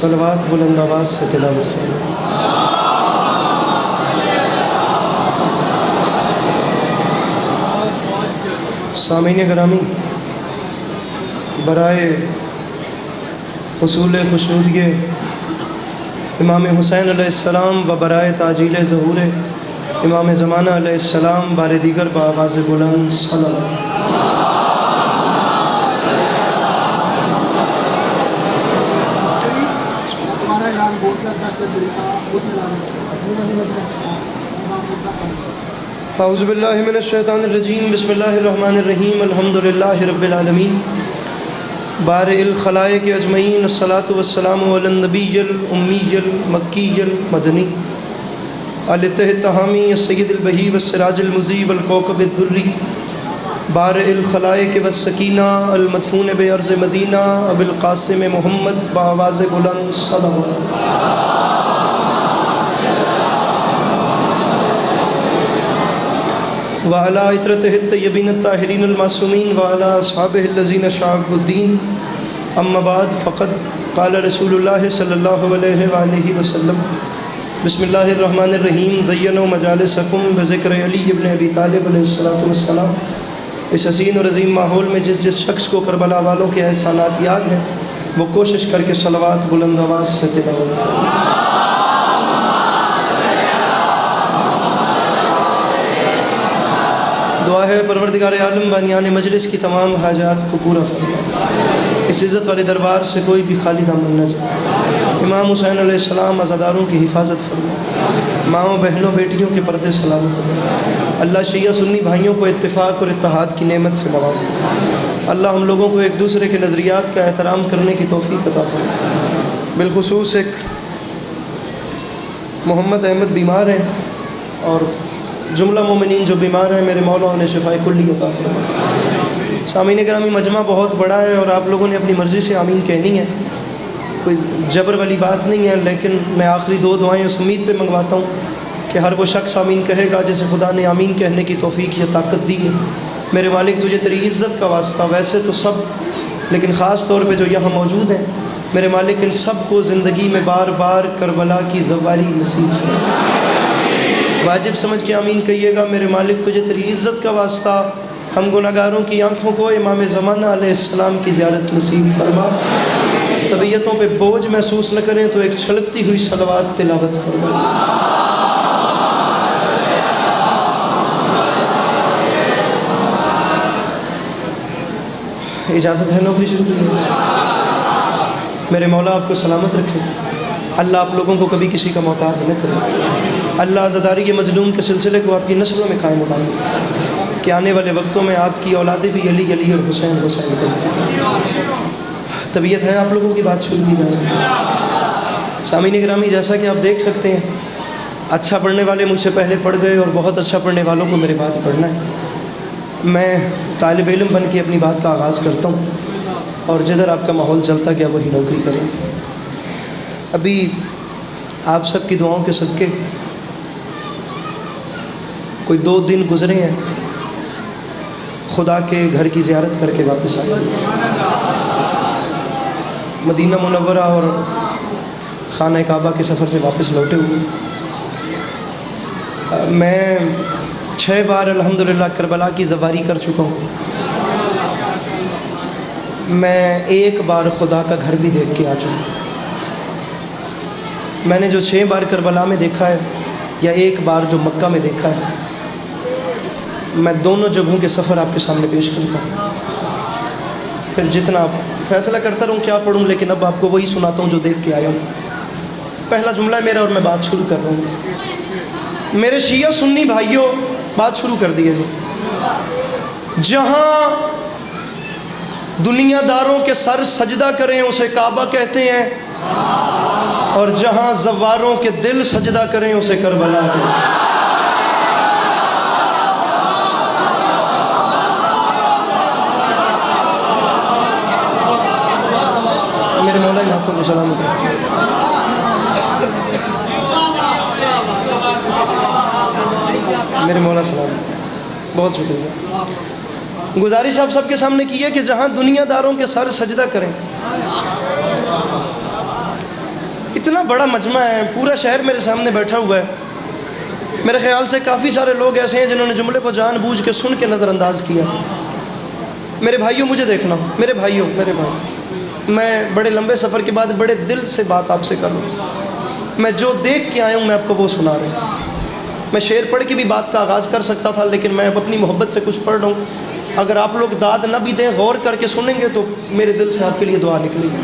صلوات بلند آواز سے تلاوت فرمائیں۔ سامعین گرامی، برائے حصول خوشنودی امام حسین علیہ السلام و برائے تعجیل ظہور امام زمانہ علیہ السلام بار دیگر بآواز بلند صلوات۔ اعوذ باللہ من الشیطان الرجیم، بسم اللہ الرحمن الرحیم، الحمدللہ رب العالمین، بارئ الخلائق اجمعین، الصلاۃ والسلام علی النبی الامی المکی المدنی الطہ التہامی السید البہی والسراج المضیء والکوکب الدری، بارئ الخلائق والسکینہ المدفون بارض مدینہ ابو القاسم محمد بآواز بلند صلوات۔ وعلی عطرتہ الطیبین الطاہرین المعصومین وعلی اصحابہ الذین شعبوا الدین، اما بعد فقد قال رسول اللہ صلی اللہ علیہ وآلہ وسلم، بسم اللہ الرحمن الرحیم، زینوا مجالسکم بذکر علی ابن ابی طالب علیہ السلام۔ اس حسین اور عظیم ماحول میں جس شخص کو کربلا والوں کے احسانات یاد ہیں وہ کوشش کر کے صلوات بلند آواز سے تلاوت فرمائیں۔ دعا ہے پروردگار عالم بانیان مجلس کی تمام حاجات کو پورا فرما، اس عزت والے دربار سے کوئی بھی خالی دامن نہ جائے۔ امام حسین علیہ السلام عزاداروں کی حفاظت فرما، ماؤں بہنوں بیٹیوں کے پردے سلامت فرما۔ اللہ شیعہ سنی بھائیوں کو اتفاق اور اتحاد کی نعمت سے نوازے۔ اللہ ہم لوگوں کو ایک دوسرے کے نظریات کا احترام کرنے کی توفیق عطا فرما۔ بالخصوص ایک محمد احمد بیمار ہیں اور جملہ مومنین جو بیمار ہیں، میرے مولا انہیں شفائے کلی عطا فرما۔ سامعین گرامی، مجمع بہت بڑا ہے اور آپ لوگوں نے اپنی مرضی سے آمین کہنی ہے، کوئی جبر والی بات نہیں ہے، لیکن میں آخری دو دعائیں اس امید پہ منگواتا ہوں کہ ہر وہ شخص آمین کہے گا جسے خدا نے آمین کہنے کی توفیق یا طاقت دی ہے۔ میرے مالک تجھے تیری عزت کا واسطہ، ویسے تو سب لیکن خاص طور پہ جو یہاں موجود ہیں، میرے مالک ان سب کو زندگی میں بار بار کربلا کی زواری نصیب فرما۔ واجب سمجھ کے آمین کہیے گا، میرے مالک تجھے تیری عزت کا واسطہ ہم گناہگاروں کی آنکھوں کو امام زمانہ علیہ السلام کی زیارت نصیب فرما۔ طبیعتوں پہ بوجھ محسوس نہ کریں تو ایک چھلکتی ہوئی صلوات تلاوت فرما۔ اجازت ہے نوکری شروع کرنے؟ میرے مولا آپ کو سلامت رکھے، اللہ آپ لوگوں کو کبھی کسی کا محتاج نہ کرے، اللہ عزاداری کے مظلوم کے سلسلے کو آپ کی نسلوں میں قائم ہوتا کہ آنے والے وقتوں میں آپ کی اولادیں بھی علی علی اور حسین حسین کرتی۔ طبیعت ہے آپ لوگوں کی بات شروع کی جائے۔ سامعین گرامی، جیسا کہ آپ دیکھ سکتے ہیں، اچھا پڑھنے والے مجھ سے پہلے پڑھ گئے اور بہت اچھا پڑھنے والوں کو میرے بعد پڑھنا ہے۔ میں طالب علم بن کے اپنی بات کا آغاز کرتا ہوں اور جدھر آپ کا ماحول چلتا گیا وہی نوکری کریں گے۔ ابھی آپ سب کی دعاؤں کے صدقے کوئی 2 دن گزرے ہیں خدا کے گھر کی زیارت کر کے واپس آئے، مدینہ منورہ اور خانہ کعبہ کے سفر سے واپس لوٹے ہوئے۔ میں 6 بار الحمدللہ کربلا کی زواری کر چکا ہوں۔ میں 1 بار خدا کا گھر بھی دیکھ کے آ چکا ہوں۔ میں نے جو 6 بار کربلا میں دیکھا ہے یا 1 بار جو مکہ میں دیکھا ہے، میں دونوں جگہوں کے سفر آپ کے سامنے پیش کرتا ہوں، پھر جتنا آپ فیصلہ کرتا رہوں کیا پڑھوں، لیکن اب آپ کو وہی سناتا ہوں جو دیکھ کے آیا ہوں۔ پہلا جملہ ہے میرا اور میں بات شروع کر رہا ہوں۔ میرے شیعہ سنی بھائیوں، بات شروع کر دیے جی۔ جہاں دنیا داروں کے سر سجدہ کریں اسے کعبہ کہتے ہیں، اور جہاں زواروں کے دل سجدہ کریں اسے کربلا کہتے ہیں۔ میرے مولا ان ہاتھوں کو سلامت رکھیں۔ میرے مولا سلامت، بہت شکریہ۔ گزارش آپ سب کے سامنے کی ہے کہ جہاں دنیا داروں کے سر سجدہ کریں اتنا بڑا مجمع ہے، پورا شہر میرے سامنے بیٹھا ہوا ہے، میرے خیال سے کافی سارے لوگ ایسے ہیں جنہوں نے جملے کو جان بوجھ کے سن کے نظر انداز کیا۔ میرے بھائیوں مجھے دیکھنا، میرے بھائی، میں بڑے لمبے سفر کے بعد بڑے دل سے بات آپ سے کر رہا ہوں۔ میں جو دیکھ کے آیا ہوں میں آپ کو وہ سنا رہا ہوں۔ میں شعر پڑھ کے بھی بات کا آغاز کر سکتا تھا، لیکن میں اب اپنی محبت سے کچھ پڑھ رہا ہوں۔ اگر آپ لوگ داد نہ بھی دیں، غور کر کے سنیں گے تو میرے دل سے آپ کے لیے دعا نکلے گی۔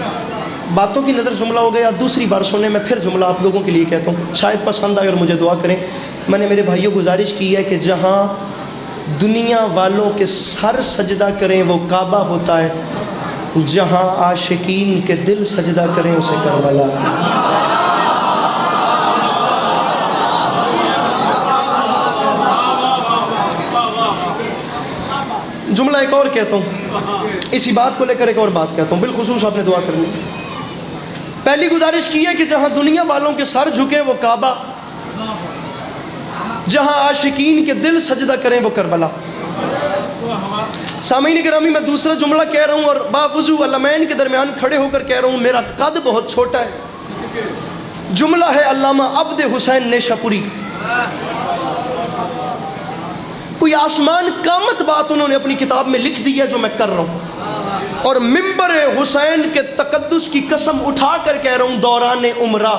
باتوں کی نظر جملہ ہو گیا، دوسری بار سنیں، میں پھر جملہ آپ لوگوں کے لیے کہتا ہوں، شاید پسند آئے اور مجھے دعا کریں۔ میں نے میرے بھائیوں گزارش کی ہے کہ جہاں دنیا والوں کے سر سجدہ کریں وہ کعبہ ہوتا ہے، جہاں عاشقین کے دل سجدہ کریں اسے کربلا۔ جملہ ایک اور کہتا ہوں، اسی بات کو لے کر ایک اور بات کہتا ہوں، بالخصوص آپ نے دعا کرنی۔ پہلی گزارش کی ہے کہ جہاں دنیا والوں کے سر جھکیں وہ کعبہ، جہاں عاشقین کے دل سجدہ کریں وہ کربلا۔ سامعین گرامی، میں دوسرا جملہ کہہ رہا ہوں اور باوضو علمین کے درمیان کھڑے ہو کر کہہ رہا ہوں، میرا قد بہت چھوٹا ہے۔ جملہ ہے علامہ عبد حسین نیشا پوری، کوئی آسمان قامت بات انہوں نے اپنی کتاب میں لکھ دی ہے جو میں کر رہا ہوں، اور منبر حسین کے تقدس کی قسم اٹھا کر کہہ رہا ہوں، دوران عمرہ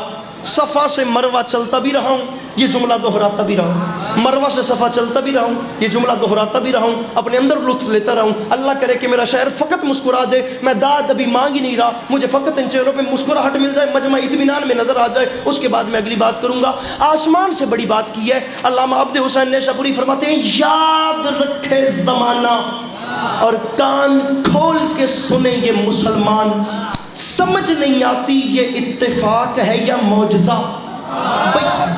صفا سے مروہ چلتا بھی رہا ہوں، یہ جملہ دہراتا بھی رہا ہوں، مروہ سے صفا چلتا بھی رہا ہوں، یہ جملہ دہراتا بھی رہا ہوں، اپنے اندر لطف لیتا رہا ہوں۔ اللہ کرے کہ میرا شاعر فقط مسکرا دے، میں داد ابھی مانگ ہی نہیں رہا، مجھے فقط ان چہروں پہ مسکراہٹ مل جائے، مجمع اطمینان میں نظر آ جائے، اس کے بعد میں اگلی بات کروں گا۔ آسمان سے بڑی بات کی ہے علامہ عبد حسین نیشا پوری، فرماتے ہیں یاد رکھے زمانہ اور کان کھول کے سنے یہ مسلمان، سمجھ نہیں آتی یہ اتفاق ہے یا معجزہ،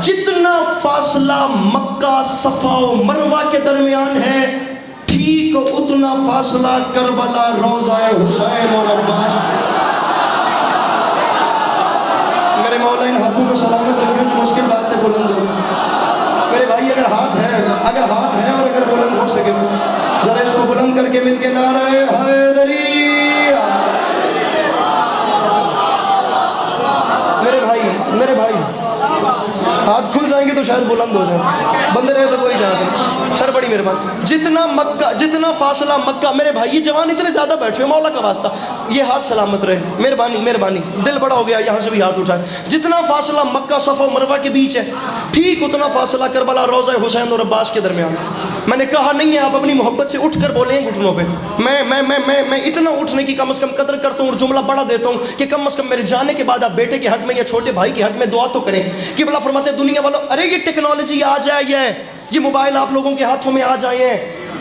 جتنا فاصلہ مکہ صفا و مروہ کے درمیان ہے ٹھیک اتنا فاصلہ کربلا روضہ حسین اور عباس۔ میرے مولا ان ہاتھوں کو سلامت رکھیں جو مشکل بات پہ بلند ہو۔ میرے بھائی اگر ہاتھ ہے اور اگر بلند ہو سکے ذرا اس کو بلند کر کے مل کے نعرہ حیدری۔ میرے بھائی ہاتھ کھل جائیں گے تو شاید بلند ہو جائیں، بندے رہے تو کوئی جہاں سے سر بڑی مہربانی۔ جتنا فاصلہ مکہ، میرے بھائی یہ جوان اتنے زیادہ بیٹھے ہو، مولا کا واسطہ یہ ہاتھ سلامت رہے، مہربانی، دل بڑا ہو گیا، یہاں سے بھی ہاتھ اٹھائے۔ جتنا فاصلہ مکہ صفا و مروہ کے بیچ ہے ٹھیک اتنا فاصلہ کربلا روضہ حسین اور عباس کے درمیان۔ میں نے کہا نہیں ہے آپ اپنی محبت سے اٹھ کر بولیں گھٹنوں پہ، میں اتنا اٹھنے کی کم از کم قدر کرتا ہوں اور جملہ بڑا دیتا ہوں کہ کم از کم میرے جانے کے بعد آپ بیٹے کے حق میں یا چھوٹے بھائی کے حق میں دعا تو کریں کہ بلا فرماتے ہیں دنیا والوں، ارے یہ ٹیکنالوجی آ جائے، یہ موبائل آپ لوگوں کے ہاتھوں میں آ جائیں،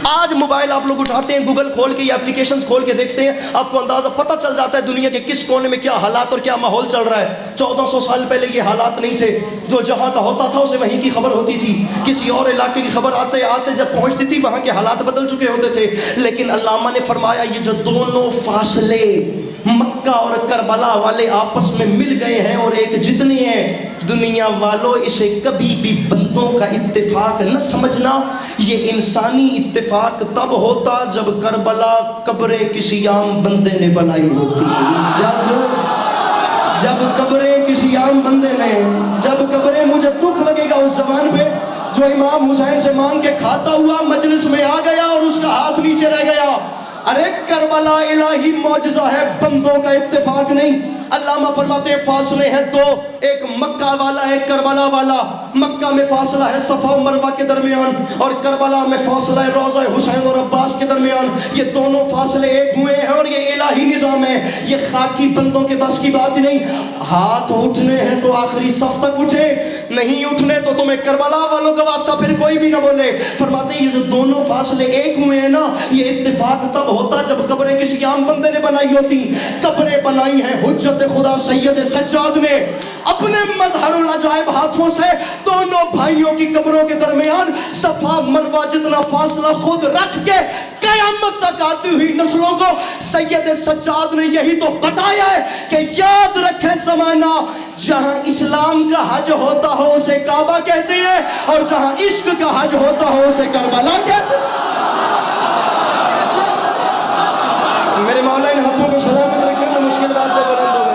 آج موبائل آپ لوگ اٹھاتے ہیں، گوگل کھول کے یا اپلیکیشنز کھول کے دیکھتے ہیں، آپ کو اندازہ پتہ چل جاتا ہے دنیا کے کس کونے میں کیا حالات اور کیا ماحول چل رہا ہے۔ 1400 سال پہلے یہ حالات نہیں تھے، جو جہاں کا ہوتا تھا اسے وہیں کی خبر ہوتی تھی، کسی اور علاقے کی خبر آتے جب پہنچتی تھی وہاں کے حالات بدل چکے ہوتے تھے۔ لیکن علامہ نے فرمایا یہ جو دونوں فاصلے مکہ اور کربلا والے آپس میں مل گئے ہیں اور ایک جتنے ہیں، دنیا والوں اسے کبھی بھی بندوں کا اتفاق نہ سمجھنا، یہ انسانی اتفاق تب ہوتا جب کربلا قبریں کسی عام بندے نے بنائی ہوتی، جب قبریں کسی عام بندے نے، جب قبریں، مجھے دکھ لگے گا اس زمان پہ جو امام حسین سے مانگ کے کھاتا ہوا مجلس میں آ گیا اور اس کا ہاتھ نیچے رہ گیا۔ ارے کربلا الہی معجزہ ہے، بندوں کا اتفاق نہیں۔ علامہ فرماتے ہیں فاصلے ہیں دو، ایک مکہ والا ہے کربلا والا۔ مکہ میں فاصلہ ہے صفا و مروہ کے درمیان اور کربلا میں فاصلہ ہے روضہ حسین اور عباس کے درمیان۔ یہ دونوں فاصلے ایک ہوئے ہیں اور یہ الہی نظام ہے، یہ خاکی بندوں کے بس کی بات ہی نہیں۔ ہاتھ اٹھنے ہیں تو آخری صف تک اٹھے، نہیں اٹھنے تو تمہیں کربلا والوں کا واسطہ پھر کوئی بھی نہ بولے۔ فرماتے ہیں یہ جو دونوں فاصلے ایک ہوئے ہیں نا، یہ اتفاق تب ہوتا جب قبریں کسی عام بندے نے بنائی ہوتی۔ قبریں بنائی ہیں حجت خدا سید سجاد نے اپنے مظہر العجائب ہاتھوں سے، دونوں بھائیوں کی قبروں کے درمیان صفا مروہ جتنا فاصلہ خود رکھ کے قیامت تک آتی ہوئی نسلوں کو سید سجاد نے یہی تو بتایا ہے کہ یاد رکھے زمانہ، جہاں اسلام کا حج ہوتا ہو اسے کعبہ کہتے ہیں اور جہاں عشق کا حج ہوتا ہو اسے کربلا کہتے ہیں۔ میرے مولا ان ہاتھوں کو سلامت رکھیں، میں مشکل بات سے بلند ہو گئے۔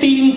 3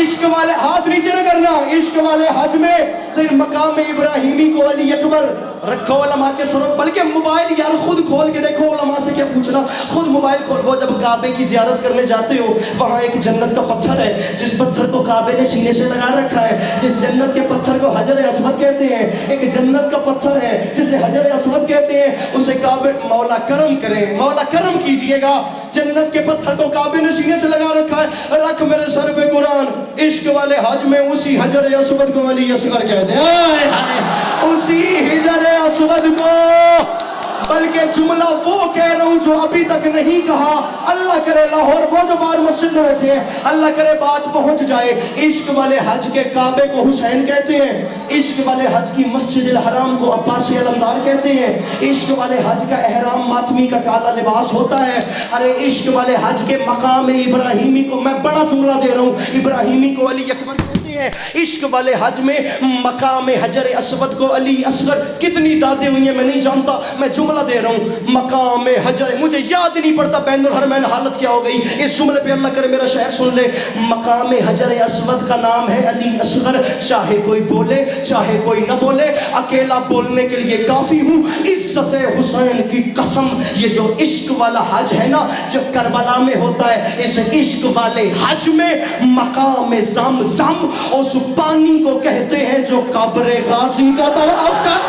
عشق والے ہاتھ نیچے نہ کرنا، عشق والے حج میں پھر مقام ابراہیمی کو علی اکبر رکھو علماء کے سروں، بلکہ موبائل یار خود کھول کے دیکھو، علماء سے کیا پوچھنا، خود موبائل کھول. وہ جب کعبے کی زیارت کرنے جاتے ہو وہاں ایک جنت کا پتھر ہے جس پتھر کو کعبے نے سینے سے لگا رکھا ہے، جس جنت کے پتھر کو حجر اسود کہتے ہیں. ایک جنت کا پتھر ہے جسے حجر اسود کہتے ہیں، اسے کعبے مولا کرم کرے، مولا کرم کیجئے گا، جنت کے پتھر کو کعبے نے سینے سے لگا رکھا ہے. رکھ میرے سر پہ قرآن، عشق والے حج میں اسی حجر اسود کو علی اصغر کہتے ہیں. آئے ہائے اسی حجر اسود کو، بلکہ جملہ وہ کہہ رہا ہوں جو ابھی تک نہیں کہا. اللہ کرے لاہور وہ جو بار مسجد میں بیٹھے ہیں، اللہ کرے بات پہنچ جائے. عشق والے حج کے کعبے کو حسین کہتے ہیں، عشق والے حج کی مسجد الحرام کو عباس علمدار کہتے ہیں. عشق والے حج کا احرام ماتمی کا کالا لباس ہوتا ہے. ارے عشق والے حج کے مقام ابراہیمی کو، میں بڑا جملہ دے رہا ہوں، ابراہیمی کو علی اکبر کہتے ہیں. عشق والے حج میں مقام حجر اسود کو علی اصغر. کتنی دادیں ہوئی ہیں میں نہیں جانتا، میں جملہ دے رہا ہوں. مقام حجر، مجھے یاد نہیں پڑتا بین الحرمین حالت کیا ہو گئی. اس جملے پہ اللہ کرے میرا شہر سن لے. مقام حجر اسود کا نام ہے علی اصغر. چاہے کوئی بولے چاہے کوئی نہ بولے، اکیلا بولنے کے لیے کافی ہوں. عزت حسین کی قسم، یہ جو عشق والا حج ہے نا جو کربلا میں ہوتا ہے، اس عشق والے حج میں مقام زمزم اس پانی کو کہتے ہیں جو قبر غازی کا طواف کر.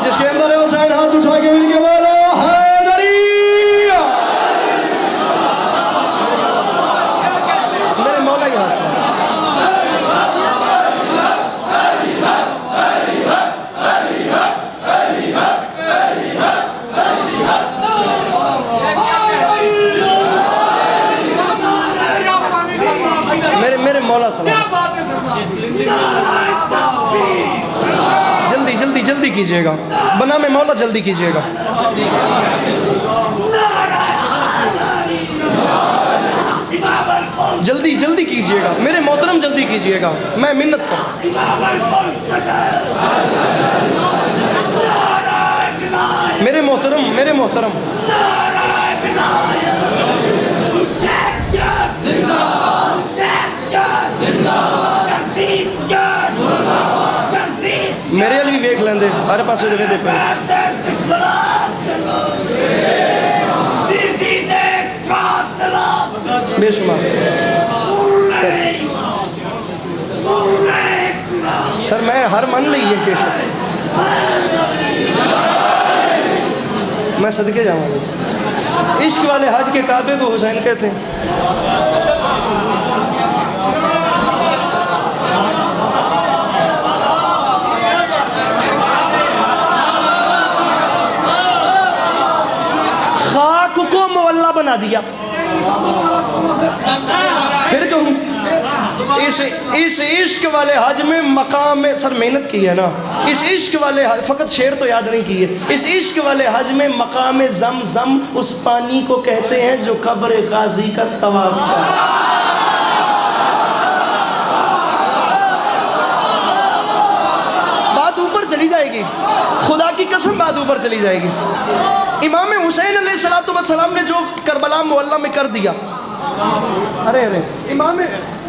جس کے اندر ہے حسین ہاتھ اٹھا کے مل کے بولو حیدری. میرے مولا یہاں سے میرے مولا سلام. جلدی جلدی جلدی کیجئے گا، بنام مولا جلدی کیجئے گا. جلدی جلدی کیجئے گا میرے محترم، جلدی کیجئے گا، میں منت کروں. میرے محترم، میرے محترم، میرے علی بھی ویکھ لیندے ہر پاسے دے دے پہ. بے شمار سر میں ہر من لئی ہے، میں صدقے جاؤں گا. عشق والے حج کے کعبے کو حسین کہتے ہیں. خاک کو مولا بنا دیا. پھر کہوں اس عشق والے حج میں مقام میں، سر محنت کی ہے نا، اس عشق والے حج، فقط شعر تو یاد نہیں کیے. اس عشق والے حج میں مقام زمزم اس پانی کو کہتے ہیں جو قبر غازی کا طواف کرتا ہے. بات اوپر چلی جائے گی، خدا کی قسم بات اوپر چلی جائے گی. امام حسین علیہ السلام نے جو کربلا معلیٰ میں کر دیا، ارے امام،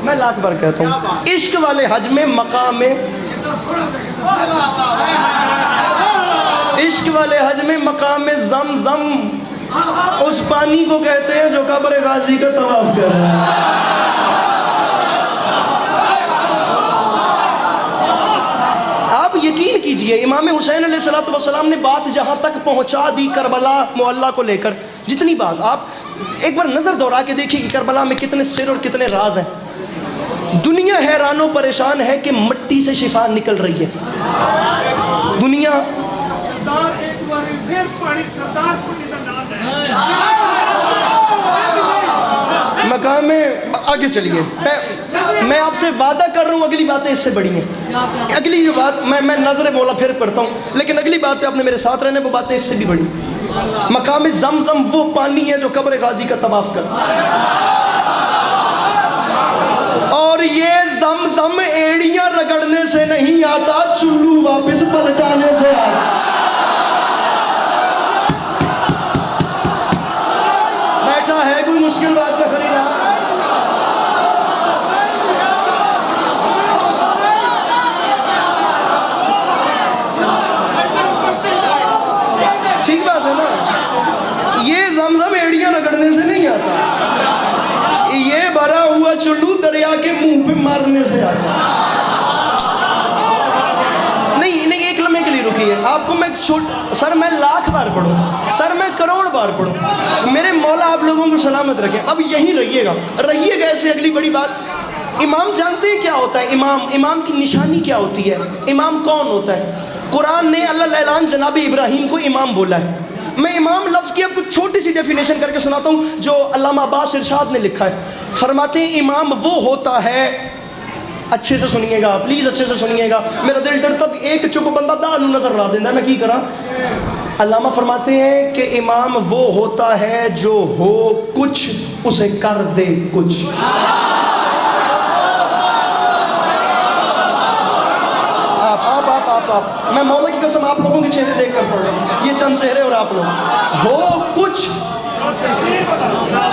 میں لاکھ بار کہتا ہوں، عشق والے حج میں مقام، عشق والے حج میں مقام زمزم اس پانی کو کہتے ہیں جو قبر غازی کا طواف کر رہا ہے. آپ یقین کیجئے امام حسین علیہ السلام نے بات جہاں تک پہنچا دی کربلا معلیٰ کو لے کر، جتنی بات، آپ ایک بار نظر دورا کے دیکھیں کہ کربلا میں کتنے سر اور کتنے راز ہیں. دنیا حیران و پریشان ہے کہ مٹی سے شفا نکل رہی ہے. دنیا مقام میں آگے چلیے، میں آپ سے وعدہ کر رہا ہوں اگلی باتیں اس سے بڑی ہیں. اگلی جو بات میں نظر مولا پھر پڑھتا ہوں، لیکن اگلی بات پہ آپ نے میرے ساتھ رہنے، وہ باتیں اس سے بھی بڑی. مقام زمزم وہ پانی ہے جو قبر غازی کا طواف کرتا ہے. اور یہ زمزم ایڑیاں رگڑنے سے نہیں آتا، چلو واپس پلٹانے سے آتا۔ بیٹھا ہے کوئی مشکل بات کا خریدار؟ ٹھیک بات ہے نا؟ یہ زمزم ایڑیاں رگڑنے سے نہیں آتا، یہ بھرا ہوا چلو دریا کے منہ پہ مارنے سے آتا۔ نہیں ایک لمحے کے لیے رکیے، آپ کو میں سر میں لاکھ بار پڑھوں، سر میں کروڑ بار پڑھوں، میرے مولا آپ لوگوں کو سلامت رکھیں۔ اب یہیں رہیے گا ایسے۔ اگلی بڑی بات، امام جانتے ہیں کیا ہوتا ہے؟ امام کی نشانی کیا ہوتی ہے؟ امام کون ہوتا ہے؟ قرآن نے اللہ اعلان جناب ابراہیم کو امام بولا ہے۔ میں امام لفظ کی آپ کو چھوٹی سی ڈیفینیشن کر کے سناتا ہوں جو علامہ عباس ارشاد نے لکھا ہے۔ فرماتے ہیں امام وہ ہوتا ہے، اچھے سے سنیے گا پلیز، اچھے سے سنیے گا، میرا دل ڈرتا بھی ایک چپ بندہ دانو نظر رہا دینا میں کی کرا۔ علامہ فرماتے ہیں کہ امام وہ ہوتا ہے جو ہو کچھ اسے کر دے کچھ۔ آپ میں مولا کی قسم آپ لوگوں کے چہرے دیکھ کر پڑھ رہا ہوں، یہ چند چہرے اور آپ لوگ، ہو کچھ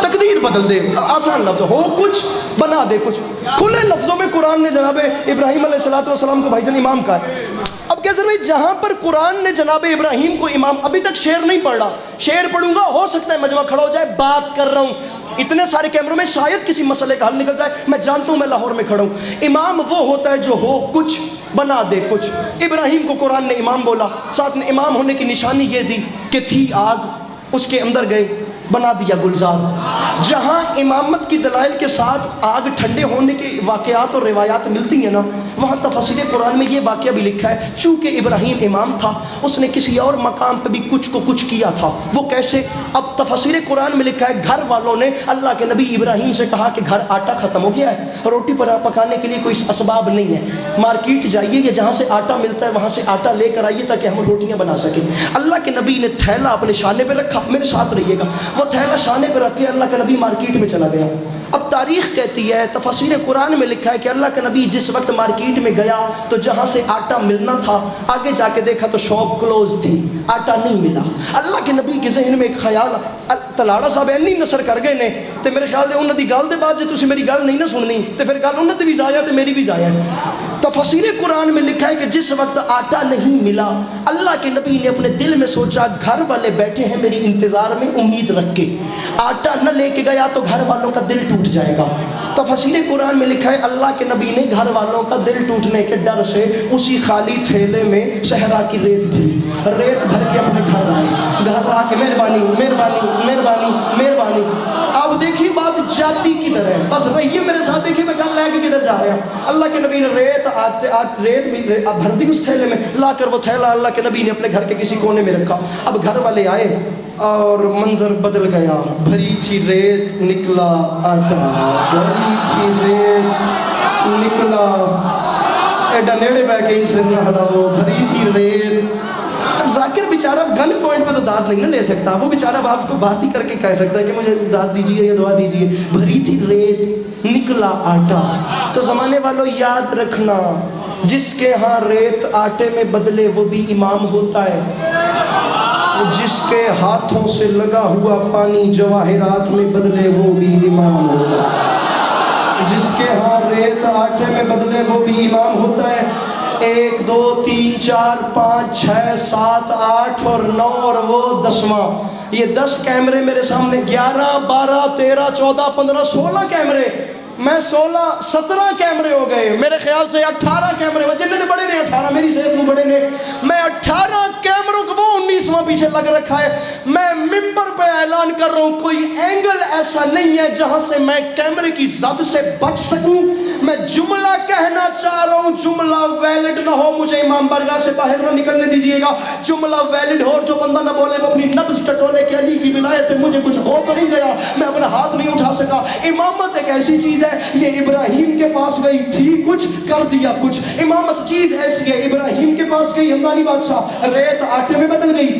تقدیر بدل دے، آسان لفظ، ہو کچھ بنا دے کچھ۔ کھلے لفظوں میں قرآن نے جناب ابراہیم علیہ السلام کو بھائی جان امام کہا ہے۔ اب کیسے بھائی جہاں پر قرآن نے جناب ابراہیم کو امام، ابھی تک شعر نہیں پڑھ رہا، شعر پڑھوں گا ہو سکتا ہے مجمع کھڑا ہو جائے، بات کر رہا ہوں اتنے سارے کیمروں میں شاید کسی مسئلے کا حل نکل جائے، میں جانتا ہوں میں لاہور میں کھڑا ہوں۔ امام وہ ہوتا ہے جو ہو کچھ بنا دے کچھ۔ ابراہیم کو قرآن نے امام بولا، ساتھ میں امام ہونے کی نشانی یہ دی کہ تھی آگ، اس کے اندر گئے بنا دیا گلزار۔ جہاں امامت کی دلائل کے ساتھ آگ ٹھنڈے ہونے کے واقعات اور روایات ملتی ہیں نا، وہاں تفسیر قرآن میں یہ واقعہ بھی لکھا ہے، چونکہ ابراہیم امام تھا اس نے کسی اور مقام پہ بھی کچھ کو کچھ کیا تھا۔ وہ کیسے؟ اب تفسیر قرآن میں لکھا ہے گھر والوں نے اللہ کے نبی ابراہیم سے کہا کہ گھر آٹا ختم ہو گیا ہے، روٹی پکانے کے لیے کوئی اسباب نہیں ہے، مارکیٹ جائیے یا جہاں سے آٹا ملتا ہے وہاں سے آٹا لے کر آئیے تاکہ ہم روٹیاں بنا سکیں۔ اللہ کے نبی نے تھیلا اپنے شانے پہ رکھا، میرے ساتھ رہیے گا، وہ تھیلا شانے پہ رکھ کے اللہ کا نبی مارکیٹ میں چلا گیا۔ اب تاریخ کہتی ہے، تفسیر قرآن میں لکھا ہے کہ اللہ کا نبی جس وقت مارکیٹ میں گیا تو جہاں سے آٹا ملنا تھا آگے جا کے دیکھا تو شاپ کلوز تھی، آٹا نہیں ملا۔ اللہ کے نبی کے ذہن میں ایک خیال، تلاڑا صاحب اینی نثر کر گئے نے تے میرے خیال دے انہاں دی گل دے بعد جے تسی میری گل نہیں نہ سننی تے پھر گل انہاں دی بھی ضائع تے میری بھی ضائع ہے۔ تفسیر قرآن میں لکھا ہے کہ جس وقت آٹا نہیں ملا اللہ کے نبی نے اپنے دل میں سوچا گھر والے بیٹھے ہیں میری انتظار میں امید رکھ کے، آٹا نہ لے کے گیا تو گھر والوں کا دل ٹوٹ جائے گا۔ تفسیر قرآن میں لکھا ہے اللہ کے نبی نے گھر والوں کا دل ٹوٹنے کے ڈر سے اسی خالی تھیلے میں صحرا کی ریت بھری، ریت بھر کے اپنے گھر آئے، گھر آ کے مہربانی مہربانی مہربانی مہربانی۔ اب دیکھیے بات جاتی کدھر ہے، بس رہیے میرے ساتھ، دیکھیے میں گل لے کے کدھر جا رہا ہوں۔ اللہ کے نبی نے ریت بھر دی اس تھیلے میں، لا کر وہ تھیلا اللہ کے نبی نے اپنے گھر کے کسی کونے میں رکھا۔ اب گھر والے آئے اور منظر بدل گیا، بھری تھی ریت نکلا آٹا، بھری تھی ریت نکلا، ایڈا نیڑے بہ کے اس نہ ہلاو، بھری تھی ریت۔ ذاکر بیچارہ گن پوائنٹ پہ تو داد نہیں نہ لے سکتا، وہ بیچارہ آپ کو بات ہی کر کے کہہ سکتا ہے کہ مجھے داد دیجیے یا دعا دیجیے۔ بھری تھی ریت نکلا آٹا۔ تو زمانے والوں یاد رکھنا، جس کے ہاں ریت آٹے میں بدلے وہ بھی امام ہوتا ہے، جس کے ہاتھوں سے لگا ہوا پانی جواہرات میں بدلے وہ بھی امام ہوتا ہے، جس کے ہاں ریت آٹے میں بدلے وہ بھی امام ہوتا ہے۔ 1 2 3 4 5 6 7 8 اور 9 اور وہ 10واں، یہ 10 کیمرے میرے سامنے، 11 12 13 14 15 16 کیمرے، میں 16 17 کیمرے ہو گئے، میرے خیال سے 18 کیمرے، جنہوں نے بڑے نے 18، میری صحت میں بڑے نے، میں 18 کیمروں کو، وہ 19واں پیچھے لگ رکھا ہے۔ میں ممبر پہ اعلان کر رہا ہوں، کوئی اینگل ایسا نہیں ہے جہاں سے میں کیمرے کی زد سے بچ سکوں۔ میں جملہ کہنا چاہ رہا ہوں، جملہ ویلڈ نہ ہو مجھے امام بارگاہ سے باہر نہ نکلنے دیجئے گا، جملہ ویلڈ ہو اور جو بندہ نہ بولے وہ اپنی نبض ٹٹولے کہ علی کی ولایت پہ مجھے کچھ ہو تو نہیں گیا، میں اپنا ہاتھ نہیں اٹھا سکا۔ امامت ایک ایسی چیز ہے، یہ ابراہیم کے پاس گئی تھی کچھ کر دیا کچھ، امامت چیز ایسی ہے، ابراہیم کے پاس گئی ہمدانی بادشاہ، ریت آٹے میں بدل گئی،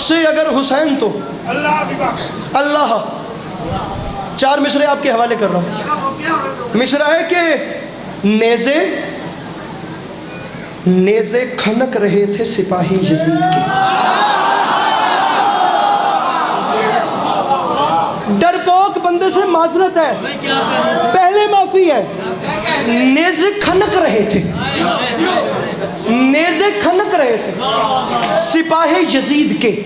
بخشے اگر حسین تو اللہ بھی بخش. اللہ. 4 مصرے آپ کے حوالے کر رہا ہوں. مصرع ہے کہ نیزے کھنک رہے تھے سپاہی یزید کے. ڈرپوک بندے سے معذرت ہے, پہلے معافی ہے. نیزے کھنک رہے تھے, نیزے کھنک رہے تھے سپاہی یزید کے.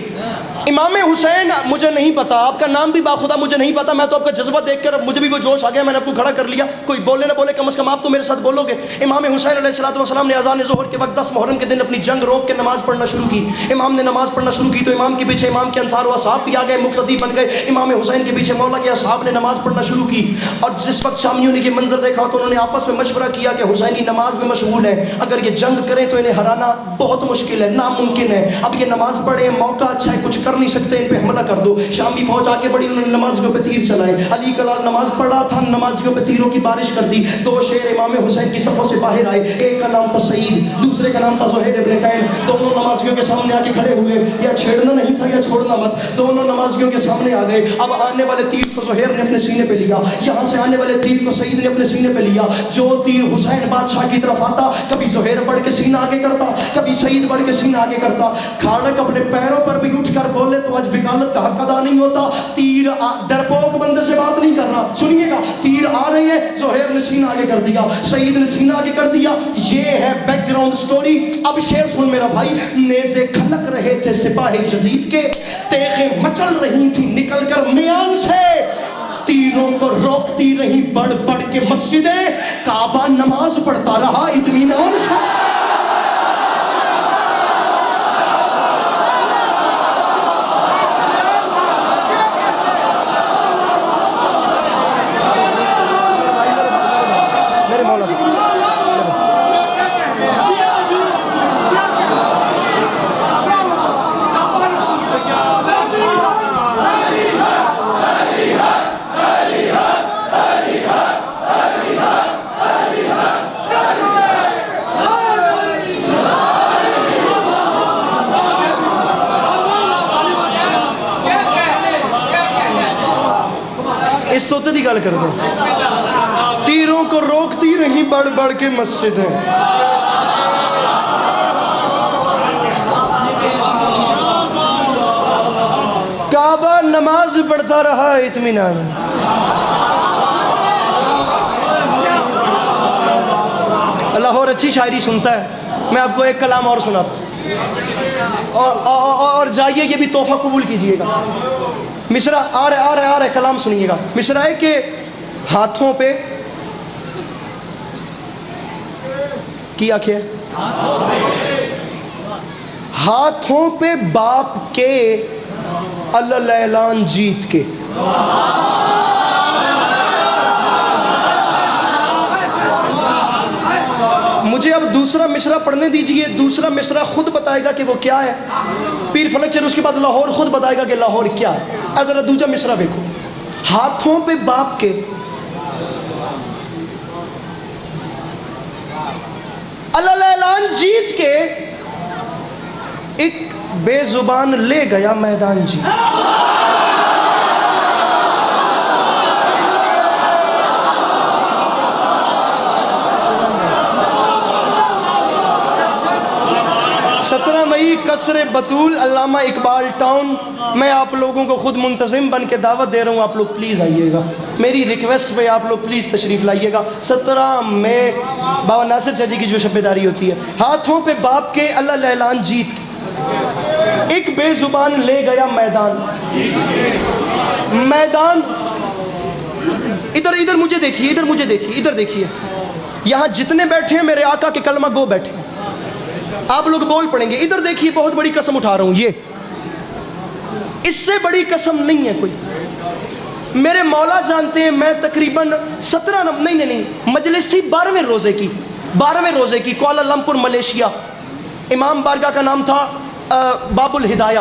امام حسین, مجھے نہیں پتا آپ کا نام بھی باخدا مجھے نہیں پتا, میں تو آپ کا جذبہ دیکھ کر مجھے بھی وہ جوش آ گیا, میں نے آپ کو کھڑا کر لیا. کوئی بولے نہ بولے, کم از کم آپ تو میرے ساتھ بولو گے. امام حسین علیہ السلام نے اذان ظہر کے وقت 10 محرم کے دن اپنی جنگ روک کے نماز پڑھنا شروع کی. امام نے نماز پڑھنا شروع کی تو امام کے پیچھے امام کے انصار و اصحاب بھی آ گئے, مقتدی بن گئے. امام حسین کے پیچھے مولا کے اصحاب نے نماز پڑھنا شروع کی. اور جس وقت شامیوں نے یہ منظر دیکھا تو انہوں نے آپس میں مشورہ کیا کہ حسینی نماز میں مشغول ہیں, اگر یہ جنگ کریں تو انہیں ہرانا بہت مشکل ہے, ناممکن ہے. اب یہ نماز پڑھیں, موقع اچھا ہے, کچھ کر نہیں سکتے, ان پہ حملہ کر دو. شامی فوج آ کے بڑی, انہوں نے نمازیوں پہ تیر چلائے. علی کلال نماز پڑھا تھا, نمازیوں پہ تیروں کی بارش کر دی. 2 شیر امام حسین کی صفوں سے باہر آئے, ایک کا نام تھا سعید, دوسرے کا نام تھا زہیر ابن قین. دونوں نمازیوں کے سامنے آ کے کھڑے ہوئے, یا چھیڑنا نہیں تھا یا چھوڑنا مت. دونوں نمازیوں کے سامنے آ گئے. اب آنے والے تیر کو زہیر نے اپنے سینے پہ لیا, یہاں سے آنے والے تیر کو سعید نے اپنے سینے پہ لیا. جو تیر حسین بادشاہ کی طرف آتا, کبھی زہیر بڑھ کے سینہ آگے کرتا, کبھی سعید بڑھ کے سینہ آگے کرتا. کھاڑک اپنے پیروں پر بھی اٹھ کر بولے تو آج وکالت کا حق ادا نہیں ہوتا. تیر ڈرپوک بندے سے بات نہیں کر رہا, سنیے گا. تیر آ رہے ہیں, زہیر نے سینہ آگے کر دیا, سعید نے سینہ آگے کر دیا. یہ ہے بیک گراؤنڈ سٹوری. اب شعر سن میرا بھائی. نیزے کھنک رہے تھے سپاہی یزید کے, تیغیں مچل رہی تھی نکل کر میان سے, تیروں کو روکتی رہی بڑھ بڑھ کے مسجدیں, کعبہ نماز پڑھتا رہا اطمینان سے. اس سوتے دی گل کر دیں. تیروں کو روکتی رہی بڑھ بڑھ کے مسجدیں, کعبہ نماز پڑھتا رہا اطمینان. لاہور اچھی شاعری سنتا ہے, میں آپ کو ایک کلام اور سناتا ہوں, اور جائیے یہ بھی تحفہ قبول کیجئے گا. مصرع آ رہا ہے, کلام سنیے گا. مصرع ہے کہ ہاتھوں پہ کیا کیا, ہاتھوں پہ باپ کے اعلان جیت کے. مجھے اب دوسرا مصرع پڑھنے دیجئے, دوسرا مصرع خود بتائے گا کہ وہ کیا ہے. پیر فلک چل, اس کے بعد لاہور خود بتائے گا کہ لاہور کیا ہے. ذرا دوسرا مصرع دیکھو. ہاتھوں پہ باپ کے اعلان جیت کے, ایک بے زبان لے گیا میدان جیت. مئی قصر بطول, علامہ اقبال ٹاؤن. میں آپ لوگوں کو خود منتظم بن کے دعوت دے رہا ہوں, آپ لوگ پلیز آئیے گا, میری ریکویسٹ پہ آپ لوگ پلیز تشریف لائیے گا. 17 مئی بابا ناصر شاہ جی کی جو شب بیداری ہوتی ہے. ہاتھوں پہ باپ کے اعلان جیت کے, ایک بے زبان لے گیا میدان. میدان ادھر مجھے دیکھیے, ادھر دیکھیے. یہاں جتنے بیٹھے ہیں میرے آقا کے کلمہ گو بیٹھے ہیں, آپ لوگ بول پڑیں گے. ادھر دیکھیے, بہت بڑی قسم اٹھا رہا ہوں, یہ اس سے بڑی قسم نہیں ہے کوئی. میرے مولا جانتے ہیں, میں تقریباً 17 نہیں مجلس تھی 12ویں روزے کی کوالالمپور ملیشیا. امام بارگاہ کا نام تھا باب الہدایہ,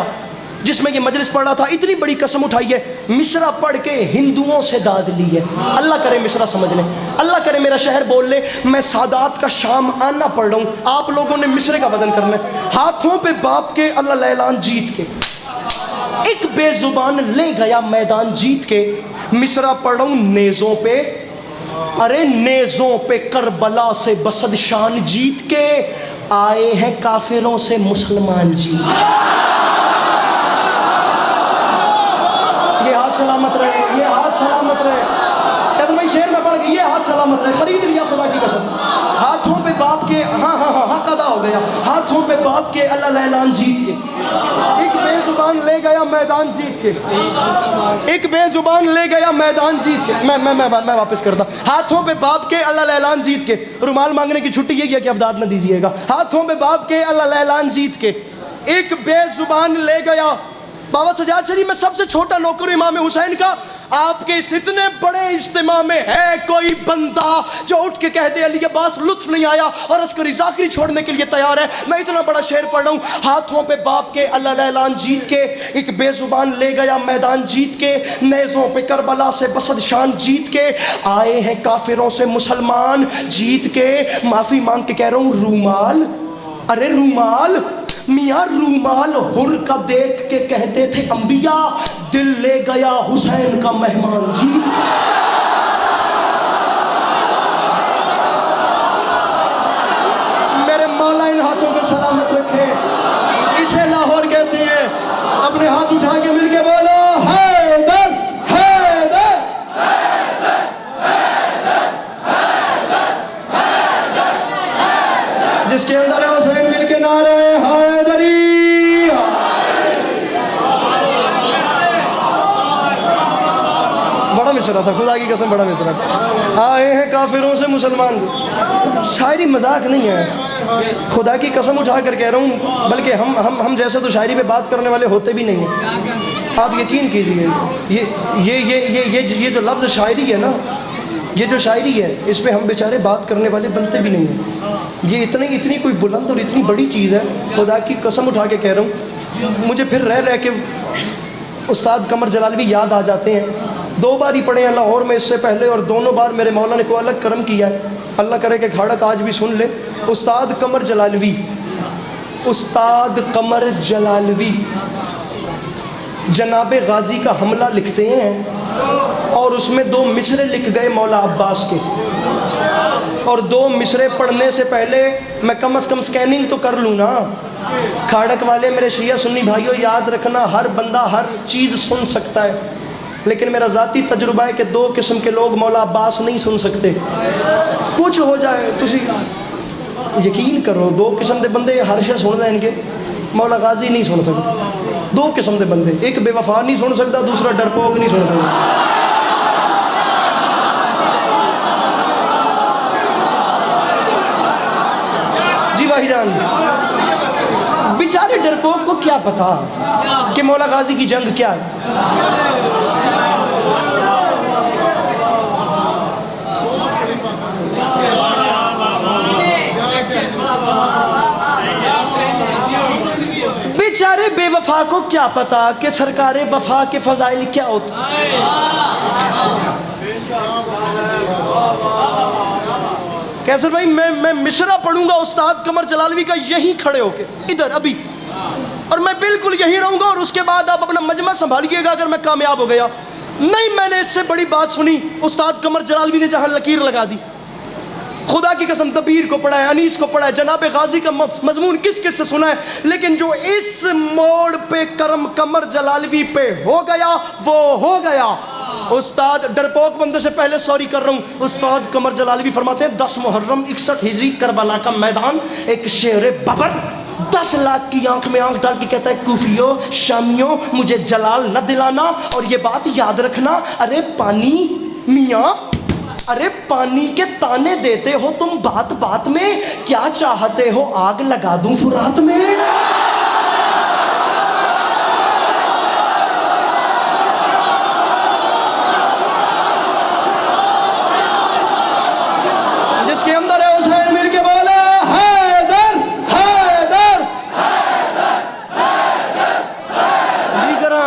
جس میں یہ مجلس پڑھ رہا تھا. اتنی بڑی قسم اٹھائی ہے, مصرع پڑھ کے ہندوؤں سے داد لی ہے. اللہ کرے مصرع سمجھ لیں, اللہ کرے میرا شہر بول لے. میں سادات کا شام آنا پڑھ رہا ہوں, آپ لوگوں نے مصرع کا وزن کرنا ہے. ہاتھوں پہ باپ کے اعلان جیت کے, ایک بے زبان لے گیا میدان جیت کے، مصرع پڑھوں نیزوں پہ، ارے نیزوں پہ کربلا سے بسد شان جیت کے، آئے ہیں کافروں سے مسلمان جیت کے۔ یہ ہاتھ سلامت رہے، یہ ہاتھ سلامت رہے، کہتے میں شعر میں پڑھ گئی، یہ ہاتھ سلامت رہے، خرید لیا خدا کی قسم۔ ہاتھوں پہ باپ کے، ہاں قضا ہو گیا، ہاتھوں پہ باپ کے اللہ اعلان جیت کے، ایک بے زبان لے گیا میدان جیت کے، ایک بے زبان لے گیا میدان جیت کے، میں واپس کرتا، ہاتھوں پہ باپ کے اللہ اعلان جیت کے، رومال مانگنے کی چھٹی یہ کیا کہ اب داد نہ دیجیے گا، ہاتھوں پہ باپ کے اللہ اعلان جیت کے، ایک بے زبان لے گیا۔ بابا سجاد شریف میں سب سے چھوٹا نوکر امام حسین کا، آپ کے اس اتنے بڑے اجتماع میں ہے کوئی بندہ جو اٹھ کے کہہ دے علی عباس لطف نہیں آیا اور عسکری ذاکری چھوڑنے کے لیے تیار ہے؟ میں اتنا بڑا شعر پڑھ رہا ہوں، ہاتھوں پہ باپ کے اللہ اعلان جیت کے، ایک بے زبان لے گیا میدان جیت کے، نیزوں پہ کربلا سے بسد شان جیت کے، آئے ہیں کافروں سے مسلمان جیت کے۔ معافی مانگ کے کہہ رہا ہوں، رومال، ارے رومال، میاں رومال ہر کا دیکھ کے کہتے تھے انبیاء، دل لے گیا حسین کا مہمان جیت کے۔ میرے مولا ان ہاتھوں کو سلامت رکھے، اسے لاہور کہتے ہیں، اپنے ہاتھ اٹھا کے مل کے بولو حیدر حیدر، جس کے اندر ہے حسین مل کے نعرہ حیدری۔ بڑا مصرع تھا، خدا کی قسم بڑا مصرع تھا، آئے ہیں کافروں سے مسلمان۔ شاعری مذاق نہیں ہے، خدا کی قسم اٹھا کر کہہ رہا ہوں، بلکہ ہم جیسے تو شاعری پہ بات کرنے والے ہوتے بھی نہیں ہیں، آپ یقین کیجئے، یہ جو لفظ شاعری ہے نا، یہ جو شاعری ہے اس پہ ہم بیچارے بات کرنے والے بنتے بھی نہیں ہیں، یہ اتنی کوئی بلند اور اتنی بڑی چیز ہے، خدا کی قسم اٹھا کے کہہ رہا ہوں۔ مجھے پھر رہ کے استاد قمر جلالوی یاد آ جاتے ہیں، 2 بار ہی پڑھے ہیں لاہور میں اس سے پہلے، اور دونوں بار میرے مولا نے کوئی الگ کرم کیا ہے، اللہ کرے کہ کھاڑک آج بھی سن لے۔ استاد قمر جلالوی، استاد قمر جلالوی جناب غازی کا حملہ لکھتے ہیں، اور اس میں 2 مصرے لکھ گئے مولا عباس کے، اور 2 مصرے پڑھنے سے پہلے میں کم از کم سکیننگ تو کر لوں نا۔ کھاڑک والے میرے شیعہ سنی بھائیوں، یاد رکھنا، ہر بندہ ہر چیز سن سکتا ہے، لیکن میرا ذاتی تجربہ ہے کہ 2 قسم کے لوگ مولا عباس نہیں سن سکتے، کچھ ہو جائے تسی یقین کرو، 2 قسم دے بندے ہر شے سن لین کے، مولا غازی نہیں سن سکتا، 2 قسم دے بندے، ایک بے وفا نہیں سن سکتا، دوسرا ڈرپوک نہیں سن سکتا۔ جی بھائی جان، بیچارے ڈرپوک کو کیا پتا کہ مولا غازی کی جنگ کیا ہے؟ بیچارے بے وفا کو کیا پتا کہ سرکار وفا کے فضائل کیا ہوتا ہے؟ کیسر بھائی میں مصرع پڑھوں گا استاد قمر جلالوی کا یہیں کھڑے ہو کے ادھر ابھی، اور میں بالکل یہیں رہوں گا، اور اس کے بعد آپ اپنا مجمع سنبھالیے گا اگر میں کامیاب ہو گیا۔ نہیں، میں نے اس سے بڑی بات سنی، استاد قمر جلالوی نے جہاں لکیر لگا دی، خدا کی قسم دبیر کو پڑھا ہے، انیس کو پڑھا ہے، جناب غازی کا مضمون کس کس سے سنا ہے، لیکن جو اس موڑ پہ کرم قمر جلالوی پہ ہو گیا وہ ہو گیا۔ استاد ڈرپوک بندے سے پہلے سوری کر رہا ہوں، استاد قمر جلالوی فرماتے ہیں 10 محرم 61 ہجری کربلا کا میدان، ایک شعر ببر 10 لاکھ کی آنکھ میں آنکھ ڈال کے کہتا ہے کوفیوں شامیوں مجھے جلال نہ دلانا، اور یہ بات یاد رکھنا، ارے پانی میاں، ارے پانی کے تانے دیتے ہو تم بات بات میں، کیا چاہتے ہو آگ لگا دوں فرات میں؟ جس کے اندر ہے حسین مل کے بولا حیدر حیدر حیدر نہیں کرا۔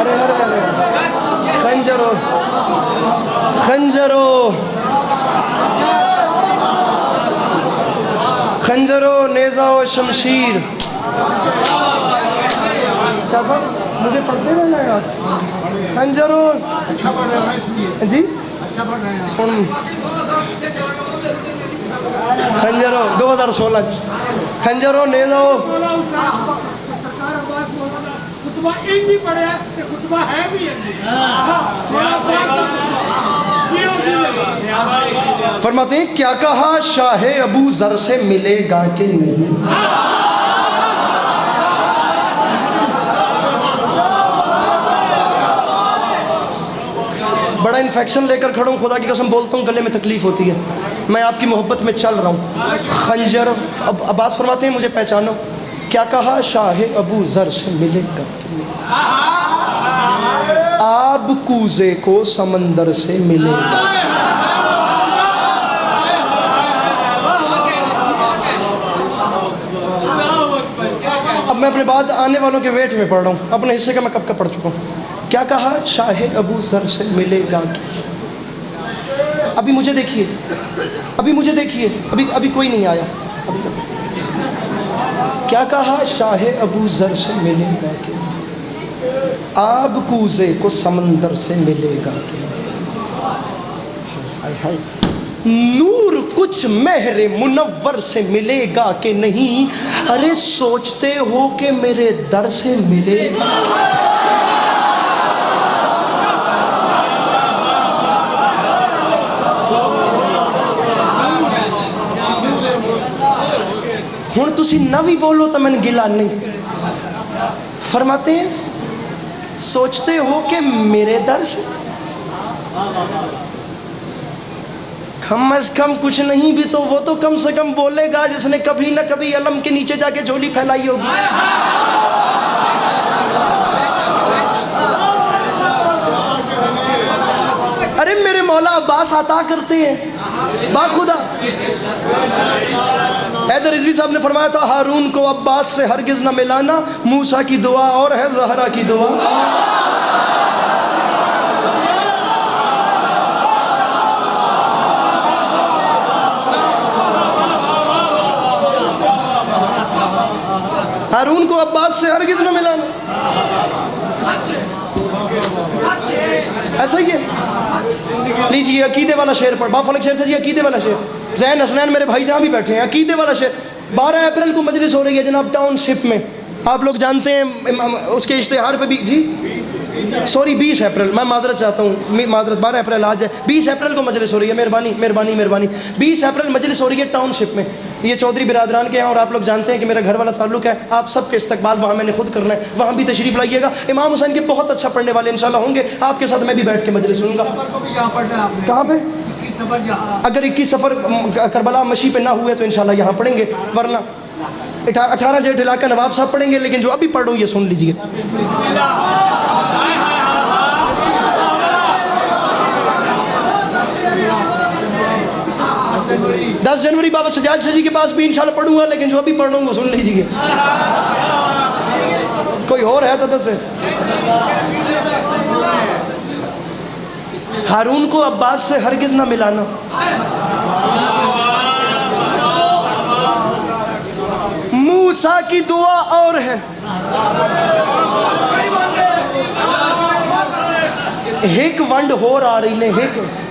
ارے ارے ارے خنجرو خنجرو خنجرو نیزہ و شمشیر. شاہ صاحب مجھے پڑھتے رہنا ہے آج. خنجرو اچھا پڑھ رہے ہو نا اس لیے. جی اچھا پڑھ رہے ہیں. خنجرو 2016 خنجرو نیزہ و مولا سرکار عباس مولانا خطبہ ان بھی پڑھے ہیں کہ خطبہ ہے بھی فرماتے ہیں کیا کہا شاہ ابو ذر سے ملے گا کہ نہیں. بڑا انفیکشن لے کر کھڑا ہوں, خدا کی قسم بولتا ہوں گلے میں تکلیف ہوتی ہے, میں آپ کی محبت میں چل رہا ہوں. خنجر عباس فرماتے ہیں مجھے پہچانو, کیا کہا شاہ ابو ذر سے ملے گا کہ نہیں. آب کوزے کو سمندر سے ملے گا. اب میں اپنے بعد آنے والوں کے ویٹ میں پڑھ رہا ہوں, اپنے حصے کا میں کب کا پڑھ چکا ہوں. کیا کہا شاہ ابو ذر سے ملے گا کہ. ابھی مجھے دیکھیے, ابھی مجھے دیکھیے, ابھی کوئی نہیں آیا ابھی تک. کیا کہا شاہ ابو ذر سے ملے گا کہ آب کوزے کو سمندر سے ملے گا کہ. نور کچھ مہر منور سے ملے گا کہ نہیں. ارے سوچتے ہو کہ میرے در سے ملے گا. ہن تسی نہ بھی بولو تو میں نے گلا نہیں. فرماتے ہیں سوچتے ہو کہ میرے در سے, کم از کم کچھ نہیں بھی تو وہ تو کم سے کم بولے گا جس نے کبھی نہ کبھی علم کے نیچے جا کے جھولی پھیلائی ہوگی. ارے میرے مولا عباس عطا کرتے ہیں باخدا. حیدر رضوی صاحب نے فرمایا تھا ہارون کو عباس سے ہرگز نہ ملانا, موسیٰ کی دعا اور ہے زہرا کی دعا. ہارون کو عباس سے ہرگز نہ ملانا, ایسا ہی ہے. لیجیے عقیدے والا شعر پڑھ, بافلک شعر سے جی عقیدے والا شعر. زین حسنین میرے بھائی جہاں بھی بیٹھے ہیں, عقیدے والا شعر. 12 اپریل کو مجلس ہو رہی ہے جناب ٹاؤن شپ میں, آپ لوگ جانتے ہیں اس کے اشتہار پہ بھی. جی سوری 20 اپریل, میں معذرت چاہتا ہوں, معذرت 12 اپریل آج ہے, 20 اپریل کو مجلس ہو رہی ہے. مہربانی مہربانی مہربانی. 20 اپریل مجلس ہو رہی ہے ٹاؤن شپ میں. یہ چودھری برادران کے ہیں اور آپ لوگ جانتے ہیں کہ میرا گھر والا تعلق ہے. آپ سب کے استقبال وہاں میں نے خود کرنا ہے, وہاں بھی تشریف لائیے گا. امام حسین کے بہت اچھا پڑھنے والے انشاءاللہ ہوں گے, آپ کے ساتھ میں بھی بیٹھ کے مجلس سنوں گا. کہاں پہ؟ اگر 21 سفر کربلا مشی پہ نہ ہوئے تو انشاءاللہ یہاں پڑھیں گے, ورنہ 18 جیٹھ علاقہ نواب صاحب پڑھیں گے. لیکن جو ابھی پڑھ رہا ہوں یہ سن لیجیے. 10 جنوری بابا سجاد شاہ جی کے پاس بھی انشاءاللہ پڑھوں گا, لیکن جو ابھی پڑھ رہا ہوں وہ سن لیجیے. کوئی اور ہے تو دس ہے. ہارون کو عباس سے ہرگز نہ ملانا. موسیٰ کی دعا اور ہے. ایک ونڈ ہور آ رہی نے,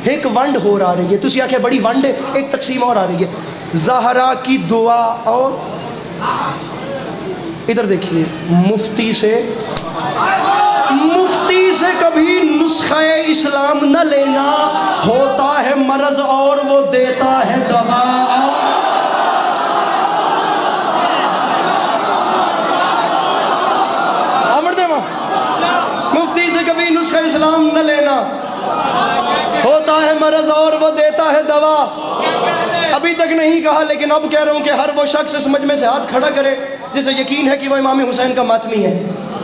ایک ونڈ ہور آ رہی ہے. تسی آکھیں بڑی ونڈ ہے, ایک تقسیم اور آ رہی ہے. زہرا کی دعا اور, ادھر دیکھیے, مفتی سے کبھی نسخہ اسلام نہ لینا, ہوتا ہے مرض اور وہ دیتا ہے دوا. مفتی سے کبھی نسخہ اسلام نہ لینا, ہوتا ہے مرض اور وہ دیتا ہے دوا. ابھی تک نہیں کہا لیکن اب کہہ رہا ہوں کہ ہر وہ شخص اس مجمع سے ہاتھ کھڑا کرے جسے یقین ہے کہ وہ امام حسین کا ماتمی ہے.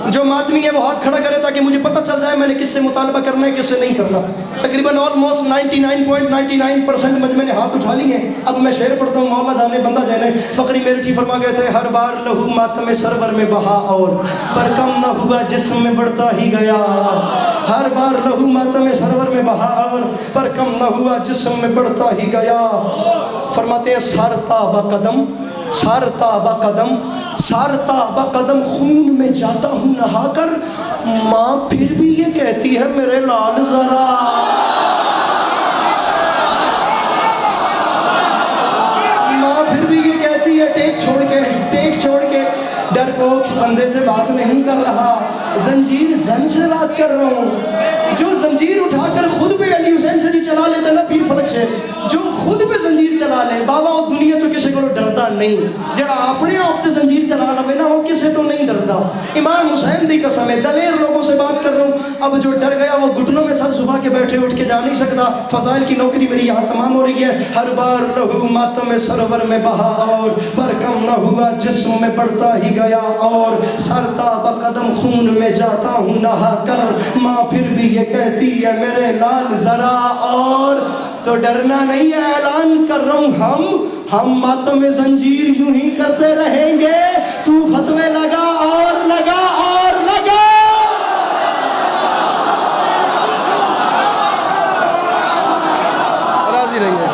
جو ماتمی ہے وہ ہاتھ کھڑا کرے تاکہ مجھے پتہ چل جائے میں نے کس سے مطالبہ کرنا ہے کس سے نہیں کرنا. تقریباً آلموسٹ 99.99% مجمع نے ہاتھ اٹھا لیے. اب میں شعر پڑھتا ہوں. مولا جانے بندہ جانے. فقری میرٹھی فرما گئے تھے ہر بار لہو ماتم سرور میں بہا اور پر کم نہ ہوا جسم میں بڑھتا ہی گیا. ہر بار لہو ماتم سرور میں بہا اور پر کم نہ ہوا جسم میں بڑھتا ہی گیا. فرماتے ہیں سارتا با قدم سارتا با قدم سارتا با قدم خون میں جاتا ہوں نہا کر. ماں پھر بھی یہ کہتی ہے میرے لال ذرا. ماں پھر بھی یہ کہتی ہے ٹیک چھوڑ کے ڈرپوک بندے سے بات نہیں کر رہا زنجیر زن سے بات کر رہا ہوں. جو زنجیر اٹھا کر خود پہ علی حسین سے چلا لیتا نا پیر فلک سے جو خود پہ زنجیر چلا لے بابا وہ دنیا تو کسی کو ڈردا نہیں. جڑا اپنے آپ سے زنجیر چلا لے نا وہ کسی تو نہیں ڈردا. امام حسین دی قسم ہے دلیر لوگوں سے بات کر رہا ہوں. اب جو ڈر گیا وہ گھٹنوں میں سر زبا کے بیٹھے اٹھ کے جا نہیں سکتا. فضائل کی نوکری میری یہاں تمام ہو رہی ہے. ہر بار لہو ماتم سرور میں بہا اور پر کم نہ ہوا جسم میں بڑھتا ہی گیا اور سرتا بقدم خون میں جاتا ہوں نہا کر. ماں پھر بھی یہ کہتی ہے میرے لال ذرا اور تو ڈرنا نہیں ہے اعلان کر رہا ہوں ہم ماتم زنجیر یوں ہی کرتے رہیں گے. تو فتوے لگا اور لگا اور لگا. راضی رہیے.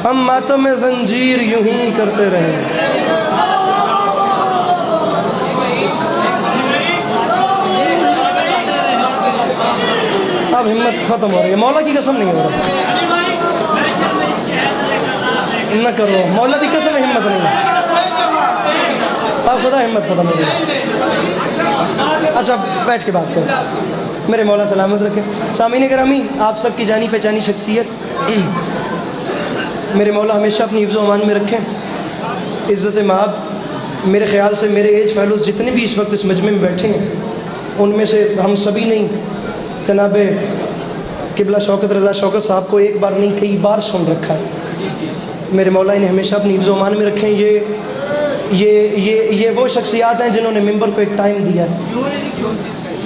ہم ماتم زنجیر یوں ہی کرتے رہیں. اب ہمت ختم ہو رہی ہے. مولا کی قسم نہیں ہو رہا نہ کرو. مولا کی قسم ہمت نہیں. اب خدا ہمت ختم ہو گئی. اچھا بیٹھ کے بات کریں. میرے مولا سلامت رکھے. سامعین گرامی آپ سب کی جانی پہچانی شخصیت میرے مولا ہمیشہ اپنی حفظ و امان میں رکھیں. عزت مآب میرے خیال سے میرے ایج فیلوز جتنے بھی اس وقت اس مجمع میں بیٹھے ہیں ان میں سے ہم سبھی نہیں جناب قبلہ شوکت رضا شوکت صاحب کو ایک بار نہیں کئی بار سن رکھا ہے. میرے مولا انہیں ہمیشہ اپنی حفظ و امان میں رکھیں. یہ وہ شخصیات ہیں جنہوں نے ممبر کو ایک ٹائم دیا.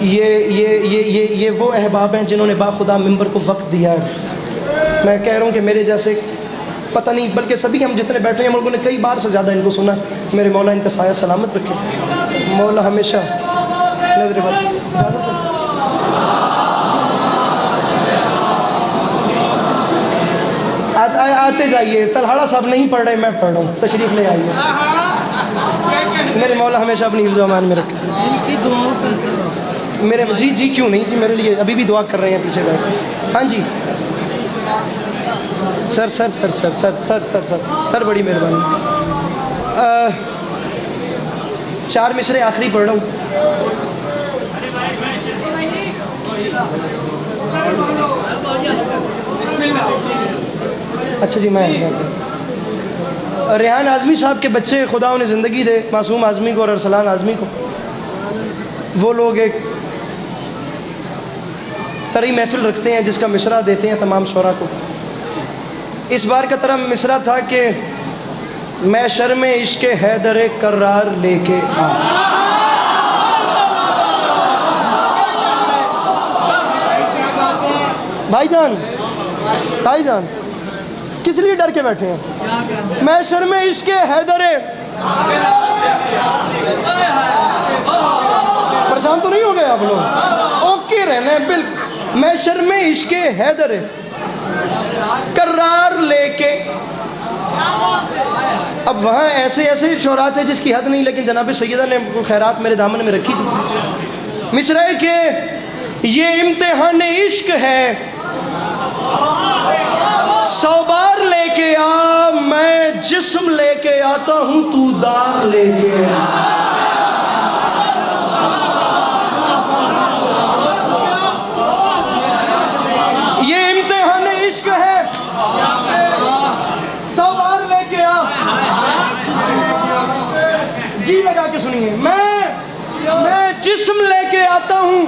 یہ وہ احباب ہیں جنہوں نے باخدا ممبر کو وقت دیا ہے. میں کہہ رہا ہوں کہ میرے جیسے پتہ نہیں بلکہ سبھی ہم جتنے بیٹھے ہیں ملکوں نے کئی بار سے زیادہ ان کو سنا. میرے مولا ان کا سایہ سلامت رکھے. مولا ہمیشہ نظر بات آتے جائیے. تلہاڑا صاحب نہیں پڑھ رہے میں پڑھ رہا ہوں. تشریف لے آئیے. میرے مولا ہمیشہ اپنی حفظ و امان میں رکھے. میرے جی کیوں نہیں جی میرے لیے ابھی بھی دعا کر رہے ہیں پیچھے بیٹھ. ہاں جی سر بڑی مہربانی. 4 مصرے آخری پڑھ رہا ہوں. اچھا جی میں ریحان اعظمی صاحب کے بچے خدا انہیں زندگی دے معصوم اعظمی کو اور ارسلان اعظمی کو. وہ لوگ ایک طرح محفل رکھتے ہیں جس کا مصرع دیتے ہیں تمام شعراء کو. اس بار کا طرح مصرع تھا کہ میں شرم عشق حیدر کرار لے کے آ. بھائی جان کس لیے ڈر کے بیٹھے ہیں؟ میں شرم عشق حیدر پریشان تو نہیں ہو گئے آپ لوگ؟ اوکے رہنا ہے بالکل. میں شرم عشق حیدر کرار لے کے. اب وہاں ایسے شعراء تھے جس کی حد نہیں لیکن جناب سیدہ نے خیرات میرے دامن میں رکھی تھی. مصرع کہ یہ امتحان عشق ہے 100 بار لے کے آ. میں جسم لے کے آتا ہوں تو دار لے کے آ. یہ امتحان عشق ہے 100 بار لے کے آ. جی لگا کے سنیے. میں جسم لے کے آتا ہوں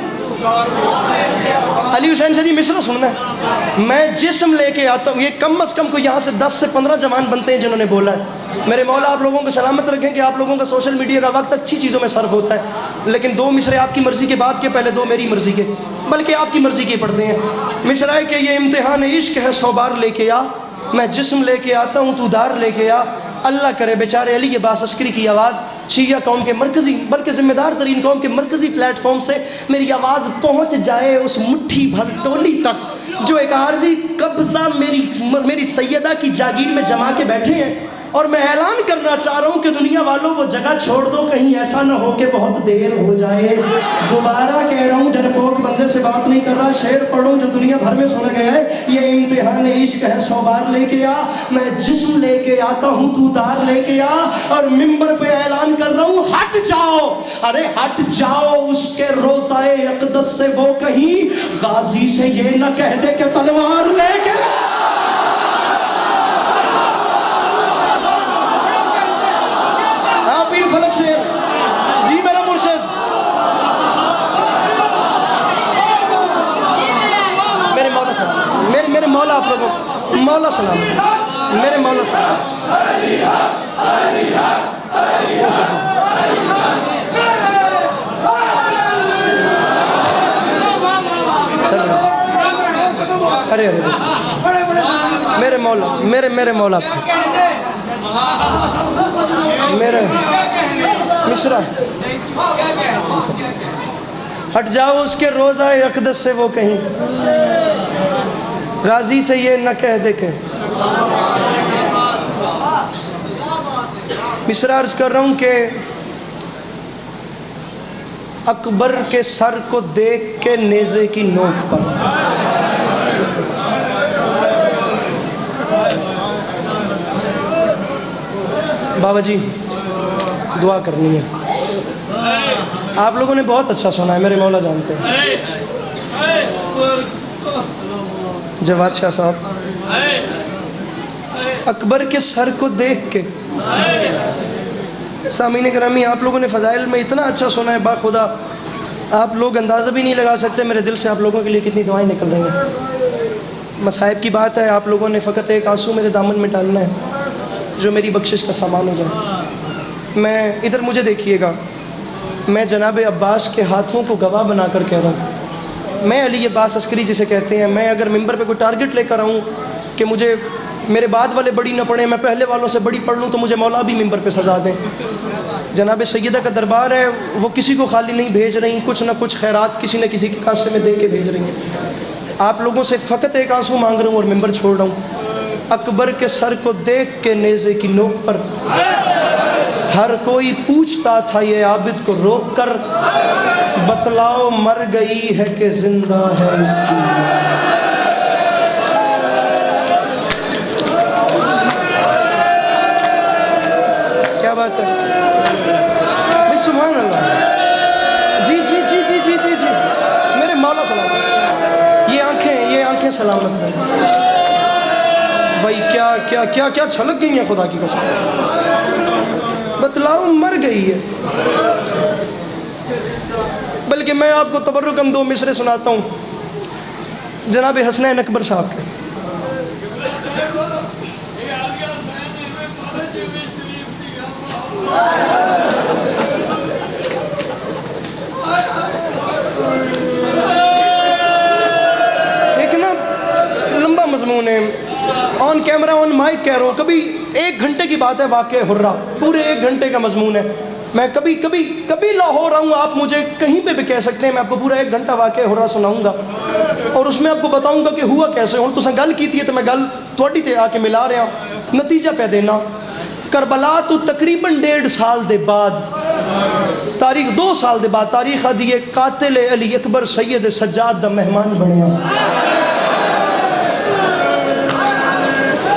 علی حسین سے جی مصرع سننا ہے. میں جسم لے کے آتا ہوں. یہ کم از کم کو یہاں سے 10 سے 15 جوان بنتے ہیں جنہوں نے بولا ہے. میرے مولا آپ لوگوں کو سلامت رکھیں کہ آپ لوگوں کا سوشل میڈیا کا وقت اچھی چیزوں میں صرف ہوتا ہے, لیکن 2 مصرے آپ کی مرضی کے بعد کے پہلے 2 میری مرضی کے, بلکہ آپ کی مرضی کے پڑھتے ہیں. مصرع ہے کہ یہ امتحان عشق ہے 100 بار لے کے آ, میں جسم لے کے آتا ہوں تو دار لے کے آ. اللہ کرے بیچارے علی عباس عسکری کی آواز شیعہ قوم کے مرکزی بلکہ ذمہ دار ترین قوم کے مرکزی پلیٹ فارم سے میری آواز پہنچ جائے اس مٹھی بھر ٹولی تک جو ایک عارضی قبضہ میری سیدہ کی جاگیر میں جما کے بیٹھے ہیں. اور میں اعلان کرنا چاہ رہا ہوں کہ دنیا والوں وہ جگہ چھوڑ دو, کہیں ایسا نہ ہو کہ بہت دیر ہو جائے. دوبارہ کہہ رہا ہوں, ڈرپوک بندے سے بات نہیں کر رہا, شعر پڑھو جو دنیا بھر میں سنا گیا ہے. یہ امتحان عشق ہے 100 بار لے کے آ, میں جسم لے کے آتا ہوں تو دار لے کے آ. اور منبر پہ اعلان کر رہا ہوں ہٹ جاؤ, ارے ہٹ جاؤ اس کے روضہ اقدس سے وہ کہیں غازی سے یہ نہ کہہ دے کہ تلوار لے کے. فلک شیر جی میرا مرشد, میرے مولا سلام, میرے مولا آپ لوگوں مولا سلام, میرے مولا سلام. ارے میرے مولا میرے مولا میرے مصرع ہٹ جاؤ اس کے روضہ اقدس سے وہ کہیں غازی سے یہ نہ کہہ دے کہ. مصرع عرض کر رہا ہوں کہ اکبر کے سر کو دیکھ کے نیزے کی نوک پر بابا جی دعا کرنی ہے. آپ لوگوں نے بہت اچھا سنا ہے, میرے مولا جانتے ہیں. جواد شاہ صاحب اکبر کے سر کو دیکھ کے. سامعین گرامی آپ لوگوں نے فضائل میں اتنا اچھا سنا ہے, باخدا آپ لوگ اندازہ بھی نہیں لگا سکتے میرے دل سے آپ لوگوں کے لیے کتنی دعائیں نکل رہی ہیں. مصائب کی بات ہے, آپ لوگوں نے فقط ایک آنسو میرے دامن میں ڈالنا ہے جو میری بخشش کا سامان ہو جائے. میں ادھر مجھے دیکھیے گا, میں جناب عباس کے ہاتھوں کو گواہ بنا کر کہہ رہا ہوں. میں علی عباس عسکری جسے کہتے ہیں, میں اگر ممبر پہ کوئی ٹارگٹ لے کر آؤں کہ مجھے میرے بعد والے بڑی نہ پڑھیں, میں پہلے والوں سے بڑی پڑھ لوں, تو مجھے مولا بھی ممبر پہ سزا دیں. جناب سیدہ کا دربار ہے, وہ کسی کو خالی نہیں بھیج رہی, کچھ نہ کچھ خیرات کسی نہ کسی کے کاسے میں دے کے بھیج رہی ہیں. آپ لوگوں سے فقط ایک آنسو مانگ رہا ہوں اور ممبر چھوڑ رہا ہوں. اکبر کے سر کو دیکھ کے نیزے کی نوک پر ہر کوئی پوچھتا تھا یہ عابد کو روک کر, بتلاؤ مر گئی ہے کہ زندہ ہے اس کی. کیا بات ہے, سبحان اللہ. جی جی جی جی جی جی جی میرے مولا سلامت. یہ آنکھیں سلامت ہیں بھائی. کیا کیا کیا کیا چھلک گئی ہیں خدا کی قسم. بتلاؤ مر گئی ہے. بلکہ میں آپ کو تبرکاً 2 مصرے سناتا ہوں جناب حسنین اکبر صاحب کے. ایک نا لمبا مضمون ہے, آن کیمرہ آن مائک کہہ رہا ہوں. کبھی 1 گھنٹے کی بات ہے, واقعہ حرہ پورے 1 گھنٹے کا مضمون ہے. میں کبھی لاہور آؤں, آپ مجھے کہیں پہ بھی کہہ سکتے ہیں, میں آپ کو پورا 1 گھنٹہ واقعہ حرہ سناؤں گا اور اس میں آپ کو بتاؤں گا کہ ہوا کیسے. ہوں تساں گل کیتی ہے تو میں گل تھوڑی تے آ کے ملا رہا ہوں, نتیجہ پہ دینا. کربلا تو تقریباً 1.5 سال دے بعد, تاریخ 2 سال دے بعد, تاریخ آدھی ہے قاتل علی اکبر سید سجاد دا مہمان بنیا.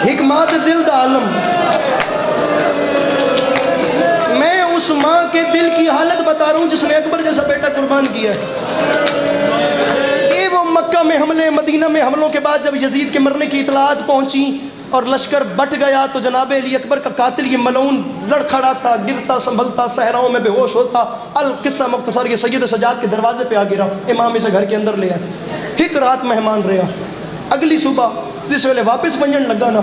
حکمات دل دا عالم. میں اس ماں کے دل کی حالت بتا رہا ہوں جس نے اکبر جیسا بیٹا قربان کیا ہے. یہ وہ مکہ میں حملے, مدینہ میں حملوں کے بعد جب یزید کے مرنے کی اطلاعات پہنچی اور لشکر بٹ گیا تو جناب علی اکبر کا قاتل یہ ملعون لڑکھڑاتا, گرتا, سنبھلتا, صحراؤں میں بے ہوش ہوتا. القصہ مختصر, یہ سید سجاد کے دروازے پہ آ گرا, امام اسے گھر کے اندر لے آئے. ایک رات مہمان رہا, اگلی صبح جس ویلے واپس ونجن لگا نا,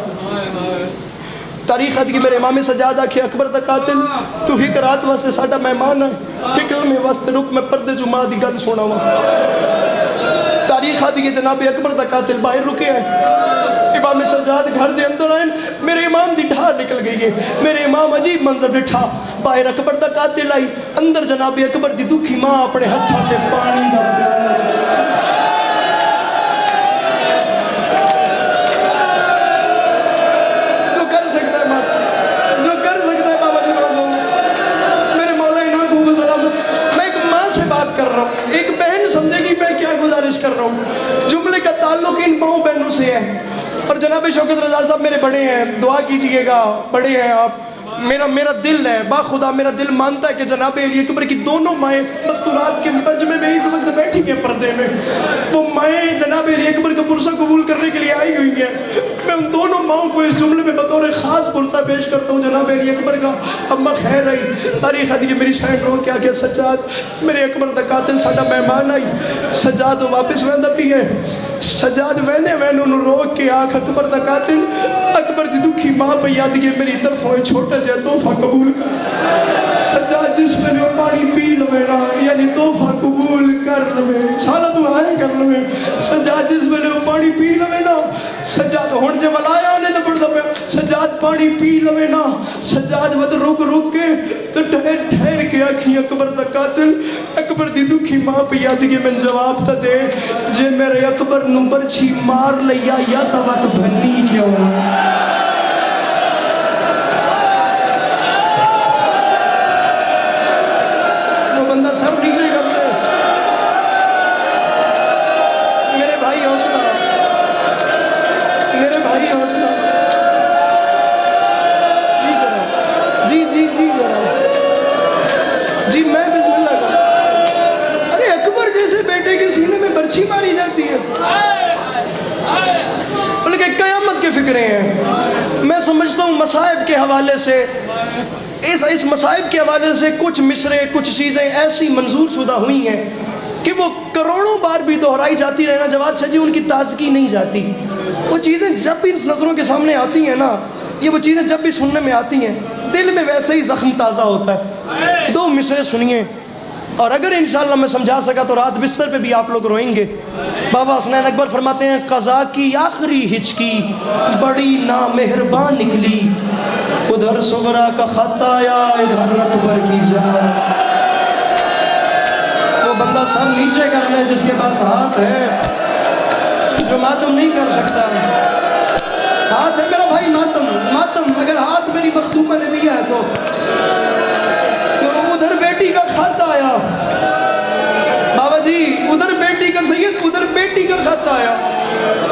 تاریخ ادگی میرے امام سجاد آکھے اکبر دا قاتل تو ہی رات واسطے ساڈا مہمان ہے, ٹکل میں واسطے رک میں پردے جو ماں دی گل سونا وا. تاریخ ادگی جناب اکبر دا قاتل باہر رکے ہیں, امام سجاد گھر دے اندر آئیں, میرے امام دی ڈھا نکل گئی ہے, میرے امام عجیب منظر ڈٹھا, باہر اکبر دا قاتل آئی, اندر جناب اکبر دی دکھی ماں اپنے ہتھاں تے پانی دا پیالہ کر رہا ہوں. ایک بہن سمجھے گی میں کیا گزارش کر رہا ہوں. جملے کا تعلق ان ماؤں بہنوں سے ہے. اور جناب شوکت رضا صاحب میرے بڑے ہیں, دعا کیجئے گا, بڑے ہیں آپ, میرا دل ہے باخدا, میرا دل مانتا ہے کہ جناب علی اکبر کی دونوں مائیں مستورات کے مجمع میں اس وقت بیٹھی ہیں پردے میں, وہ مائیں جناب علی اکبر کا پرسہ قبول کرنے کے لیے آئی ہوئی ہیں. میں ان دونوں ماؤں کو اس جملے میں بطور خاص پرسہ پیش کرتا ہوں جناب علی اکبر کا. اماں خیر رہی, تاریخ ادگی میری سینڈ رو کیا کہ سجاد میرے اکبر دا قاتل ساڈا مہمان آئی, سجاد واپس ویندا پی ہے, سجاد ویندے وینوں نو روک کے آکھ اکبر دا قاتل, اکبر دی دکھی ماں پہ یاد گئے میری طرف ہوئے چھوٹا جے تحفہ قبول کر. سجاد جس میں نے پانی پی لوے نا, یعنی تحفہ قبول کر لوے, سالا دعائیں کر لوے. سجاد جس میں نے پانی پی لوے نا, سجاد ہون جے ولایا آنے تو پڑھتا پہ, سجاد پانی پی لوے نا, سجاد ود رک کے تو ٹھہر کے آکھی اکبر دا قاتل, اکبر دی دکھی ماں پہ یاد گئے میں جواب تا دے, جے میرے اکبر نو برچھی مار لیا یا تا وقت بھنی کیوں. بندہ سب نیچے کر لے. میرے بھائی حوصلہ, میرے بھائی حوصلہ, جی کرو, جی کرو, جی میں بسم اللہ کروں. ارے اکبر جیسے بیٹے کے سینے میں برچھی ماری جاتی ہے, بلکہ قیامت کے فکرے ہیں. میں سمجھتا ہوں مصائب کے حوالے سے, اس مصائب کے حوالے سے کچھ مصرے, کچھ چیزیں ایسی منظور شدہ ہوئی ہیں کہ وہ کروڑوں بار بھی دہرائی جاتی رہنا جواد شاہ جی, ان کی تازگی نہیں جاتی. وہ چیزیں جب بھی نظروں کے سامنے آتی ہیں نا, یہ وہ چیزیں جب بھی سننے میں آتی ہیں دل میں ویسے ہی زخم تازہ ہوتا ہے. دو مصرے سنیے, اور اگر انشاءاللہ میں سمجھا سکا تو رات بستر پہ بھی آپ لوگ روئیں گے. بابا حسنین اکبر فرماتے ہیں قضا کی آخری ہچکی بڑی نامہربان نکلی, ادھر صغرا کا خط آیا ادھر اکبر کی جان. وہ بندہ سر نیچے کر لے جس کے پاس ہاتھ ہے, جو ماتم نہیں کر سکتا. ہاتھ ہے میرا بھائی ماتم, اگر ہاتھ میری مختومہ نے دیا ہے تو ادھر بیٹی کا خط آیا. بابا جی ادھر بیٹی کا سید, ادھر بیٹی کا خط آیا.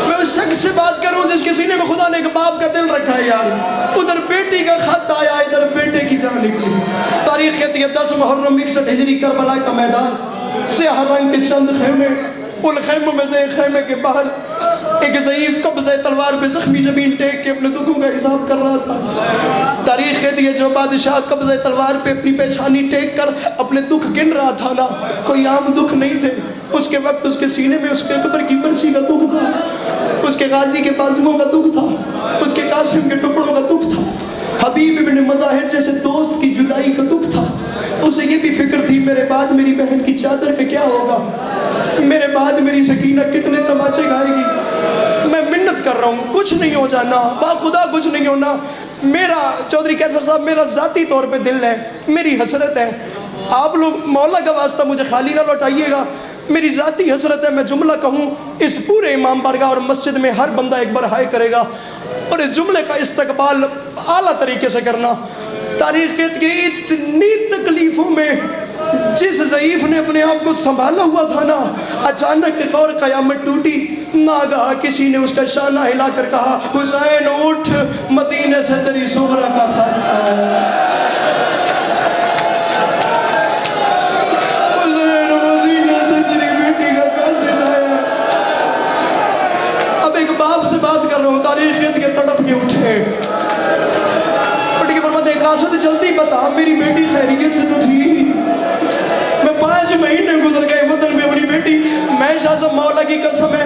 میں اس شخص سے بات کروں جس کے سینے میں خدا نے ایک باپ کا دل رکھا ہے یار. ادھر بیٹی کا خط آیا, ادھر بیٹے کی جان نکلی. تاریخ کہتی ہے 10 محرم 61 ہجری کربلا کا میدان, سیاہ رنگ کے چند خیمے, ان خیموں میں سے ایک خیمے کے باہر ایک ضعیف قبضہ تلوار پہ زخمی زمین ٹیک کے اپنے دکھوں کا حساب کر رہا تھا. تاریخ کہتی ہے جو بادشاہ قبضہ تلوار پہ اپنی پیشانی ٹیک کر اپنے دکھ گن رہا تھا نا, کوئی عام دکھ نہیں تھے. اس کے وقت اس کے سینے میں اس کے اکبر کی برچھی کا دکھ تھا, اس کے غازی کے بازوؤں کا دکھ تھا, اس کے قاسم کے ٹکڑوں کا دکھ تھا, حبیب ابن مظاہر جیسے دوست کی جدائی کا دکھ تھا. اسے یہ بھی فکر تھی میرے بعد میری بہن کی چادر پہ کیا ہوگا, میرے بعد میری سکینہ کتنے تماچے گائے گی. میں منت کر رہا ہوں, کچھ نہیں ہو جانا, باخدا کچھ نہیں ہونا. میرا چودھری کیسر صاحب میرا ذاتی طور پہ دل ہے, میری حسرت ہے, آپ لوگ مولا کا واسطہ مجھے خالی نہ لوٹائیے گا. میری ذاتی حسرت ہے, میں جملہ کہوں اس پورے امام بارگاہ اور مسجد میں ہر بندہ ایک بار ہائے کرے گا, اور اس جملے کا استقبال اعلیٰ طریقے سے کرنا. تاریخ کے اتنی تکلیفوں میں جس ضعیف نے اپنے آپ کو سنبھالا ہوا تھا نا, اچانک ایک اور قیامت ٹوٹی. ناگہاں کسی نے اس کا شانہ ہلا کر کہا حسین اٹھ, مدینے سے تیری صغرا کا خط آیا. حسین مدینے سے تیری بیٹی کا قاصد آیا. اب ایک باپ سے بات کر رہا ہوں, تاریخ کے تڑپ کے اٹھے, اٹھ کے فرماتے ہیں قاصد جلدی بتا میری بیٹی خیریت سے تو تھی. میں 5 مہینے گزر گئے وطن میں اپنی بیٹی, میں شاہ صاحب مولا کی قسم ہے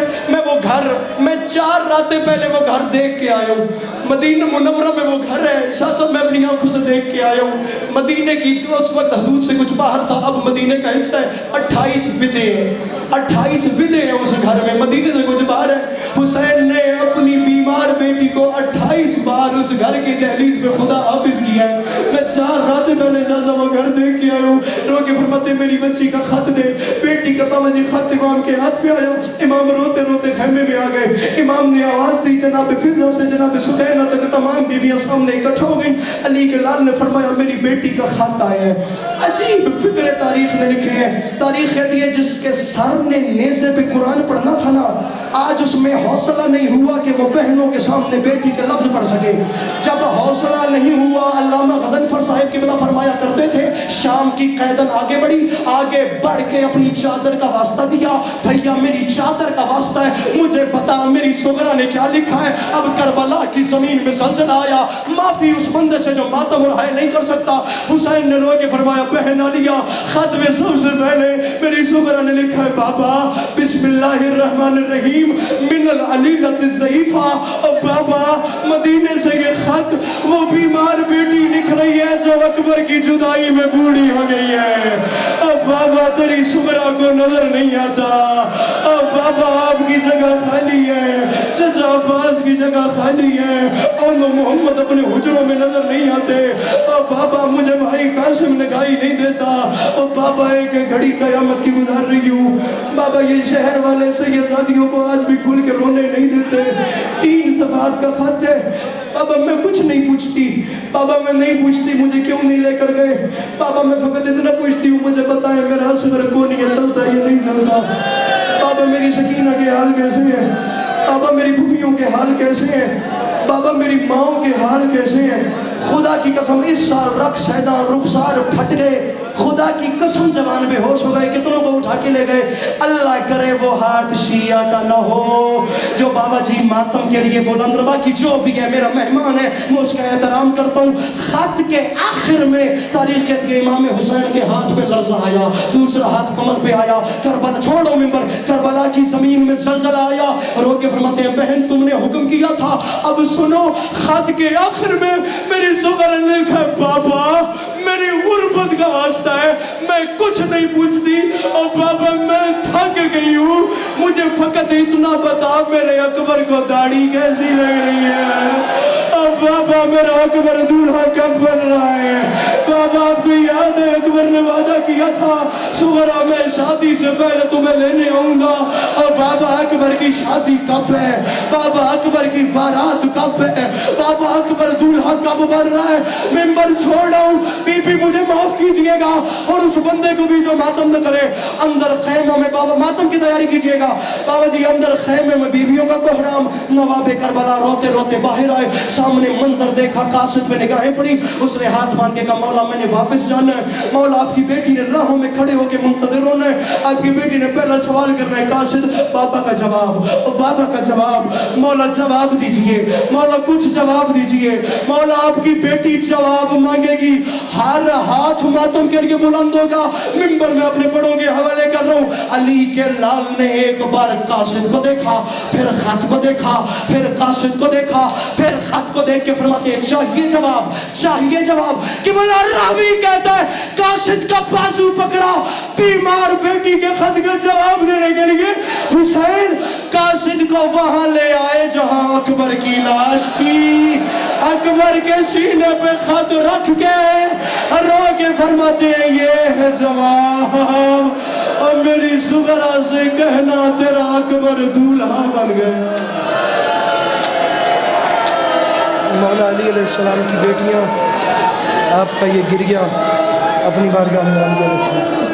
میں 4 راتیں پہلے وہ گھر دیکھ کے آیا ہوں. مدینہ منورہ میں وہ گھر ہے شاہ صاحب، میں اپنی آنکھوں سے دیکھ کے آیا ہوں. مدینے کی تو اس وقت حدود سے کچھ باہر تھا، اب مدینے کا حصہ ہے. 28 بدے ہیں، 28 بدے ہیں اس گھر میں، مدینے سے کچھ باہر ہے. حسین نے اپنی بیمار بیٹی کو 28 بار اس گھر کی دہلیز پہ خدا حافظ کیا ہے. میں 4 راتیں پہلے شاہ صاحب وہ گھر دیکھ کے آیا ہوں. رو کے فرماتے میری بچی کا خط دے. بیٹی کا بابا جی خط امام کے ہاتھ پہ آیا. امام روتے روتے خیمے میں آ گئے. امام نے آواز دی، جناب فضا سے جناب سکینہ تک تمام بیویاں سامنے اکٹھا ہو گئیں. علی کے لال نے فرمایا میری بیٹی کا خط آیا ہے. عجیب فکر تاریخ نے لکھے ہیں. تاریخ کہتی ہے جس کے سر نے نیزے پہ قرآن پڑھنا تھا نا، آج اس میں حوصلہ نہیں ہوا کہ وہ بہنوں کے سامنے بیٹی کے لفظ پڑھ سکے. جب حوصلہ نہیں ہوا، علامہ غضنفر صاحب کی بلا فرمایا کرتے تھے، شام کی قیدن آگے بڑھی، آگے بڑھ کے اپنی چادر کا واسطہ دیا. بھیا میری چادر کا واسطہ ہے، مجھے بتا میری سغرا نے کیا لکھا ہے. اب کربلا کی زمین میں زلزلہ آیا، معافی اس بندے سے جو ماتم اور ہائے نہیں کر سکتا. حسین نے رو کے فرمایا بہن علیہ، خط میں سب سے پہلے میری سغرا نے لکھا ہے بابا بسم اللہ الرحمن الرحیم من العلیلۃ الضعیفہ. اور بابا مدینے سے یہ خط وہ بیمار بیٹی لکھ رہی ہے جو اکبر کی جدائی میں بوڑھی ہو گئی ہے. اب بابا تیری سغرا کو نظر نہیں آتا. اب بابا آپ کی جگہ خالی ہے، چچا عباس کی جگہ خالی ہے، اور محمد اپنے حجروں میں نظر نہیں آتے. اور بابا مجھے بھائی قاسم نگاہی نہیں دیتا. اور بابا ایک گھڑی قیامت کی گزار رہی ہوں. بابا یہ شہر والے سیدادیوں کو آج بھی کھل کے رونے نہیں دیتے. 3 صفحات کا خط ہے. بابا میں کچھ نہیں پوچھتی، بابا میں نہیں پوچھتی مجھے کیوں نہیں لے کر گئے. بابا میں فقط اتنا پوچھتی ہوں مجھے بتائیں میرا اصغر کون یہ چلتا ہے یا نہیں چلتا. بابا میری سکینہ کے حال کیسے ہیں، بابا میری پھوپھیوں کے حال کیسے ہیں، بابا میری ماؤں کے حال کیسے ہیں. خدا کی قسم اس سال رقص شیدان رخسار پھٹ گئے. خدا کی قسم جوان بے ہوش ہو گئے، کتنوں کو اٹھا کے لے گئے. اللہ کرے وہ ہاتھ شیعہ کا نہ ہو جو بابا جی ماتم کے لیے بلند رہا. باقی جو بھی ہے میرا مہمان ہے، میں اس کا احترام کرتا ہوں. خط کے آخر میں تاریخ کہتی ہے امام حسین کے ہاتھ پہ لرزہ آیا، دوسرا ہاتھ کمر پہ آیا. کربلا چھوڑو ممبر، کربلا کی زمین میں زلزلہ آیا. رو کے فرماتے ہیں بہن تم نے حکم کیا تھا، اب سنو. خط کے آخر میں میری سغرا نے لکھا بابا میری غربت کا واسطہ ہے، میں کچھ نہیں پوچھتی. اور بابا میں تھک گئی ہوں، مجھے فقط اتنا بتا میرے اکبر کو داڑھی کیسی لگ رہی ہے. اور بابا میرا اکبر دولہا کب بن رہا ہے. بابا آپ کو یاد ہے اکبر نے وعدہ کیا تھا سغرا میں شادی سے پہلے تمہیں لینے آؤں گا. اور بابا اکبر کی شادی کب ہے، بابا اکبر کی بارات کب ہے، بابا اکبر دولہا کب بن رہا ہے. ممبر چھوڑا ہوں، بی بی مجھے معاف کیجئے گا. اور اس بندے کو بھی جو ماتم نہ کرے، اندر خیموں میں بابا ماتم کی تیاری کیجئے گا. بابا جی اندر خیمے میں بیویوں کا کوہرام. نواب کربلا روتے روتے باہر آئے، سامنے منظر دیکھا، قاصد پہ نگاہیں پڑی. اس نے ہاتھ باندھ کے کہا مولا میں نے واپس جانا ہے. مولا آپ کی بیٹی نے راہوں میں کھڑے ہو کے منتظر ہونا ہے. آپ کی بیٹی نے پہلا سوال کرنا ہے قاصد بابا کا جواب، بابا کا جواب. مولا جواب دیجئے، مولا کچھ جواب دیجئے. مولا آپ کی بیٹی جواب مانگے گی. ہر ہاتھ ماتم کے لیے بلند ہوگا. ممبر میں اپنے بڑوں کے حوالے کر رہا ہوں. علی کے لال نے ایک بار قاصد کو دیکھا، پھر خط کو دیکھا، پھر قاصد کو دیکھا، پھر خط کو دیکھ کے فرماتے ہیں چاہیے جواب، چاہیے جواب. کہ بلا راوی کہتا ہے قاصد کا بازو پکڑا بیمار بیٹی کے خط کا جواب دینے کے لیے. حسین قاصد کو وہاں لے آئے جہاں اکبر کی لاش تھی. اکبر کے سینے پہ خط رکھ کے رو کے فرماتے ہیں یہ ہے جواب. اور میری سغرا سے کہنا تیرا اکبر دولہا بن گیا. مولا علی علیہ السلام کی بیٹیاں آپ کا یہ گریہ اپنی بارگاہ میں رکھیں.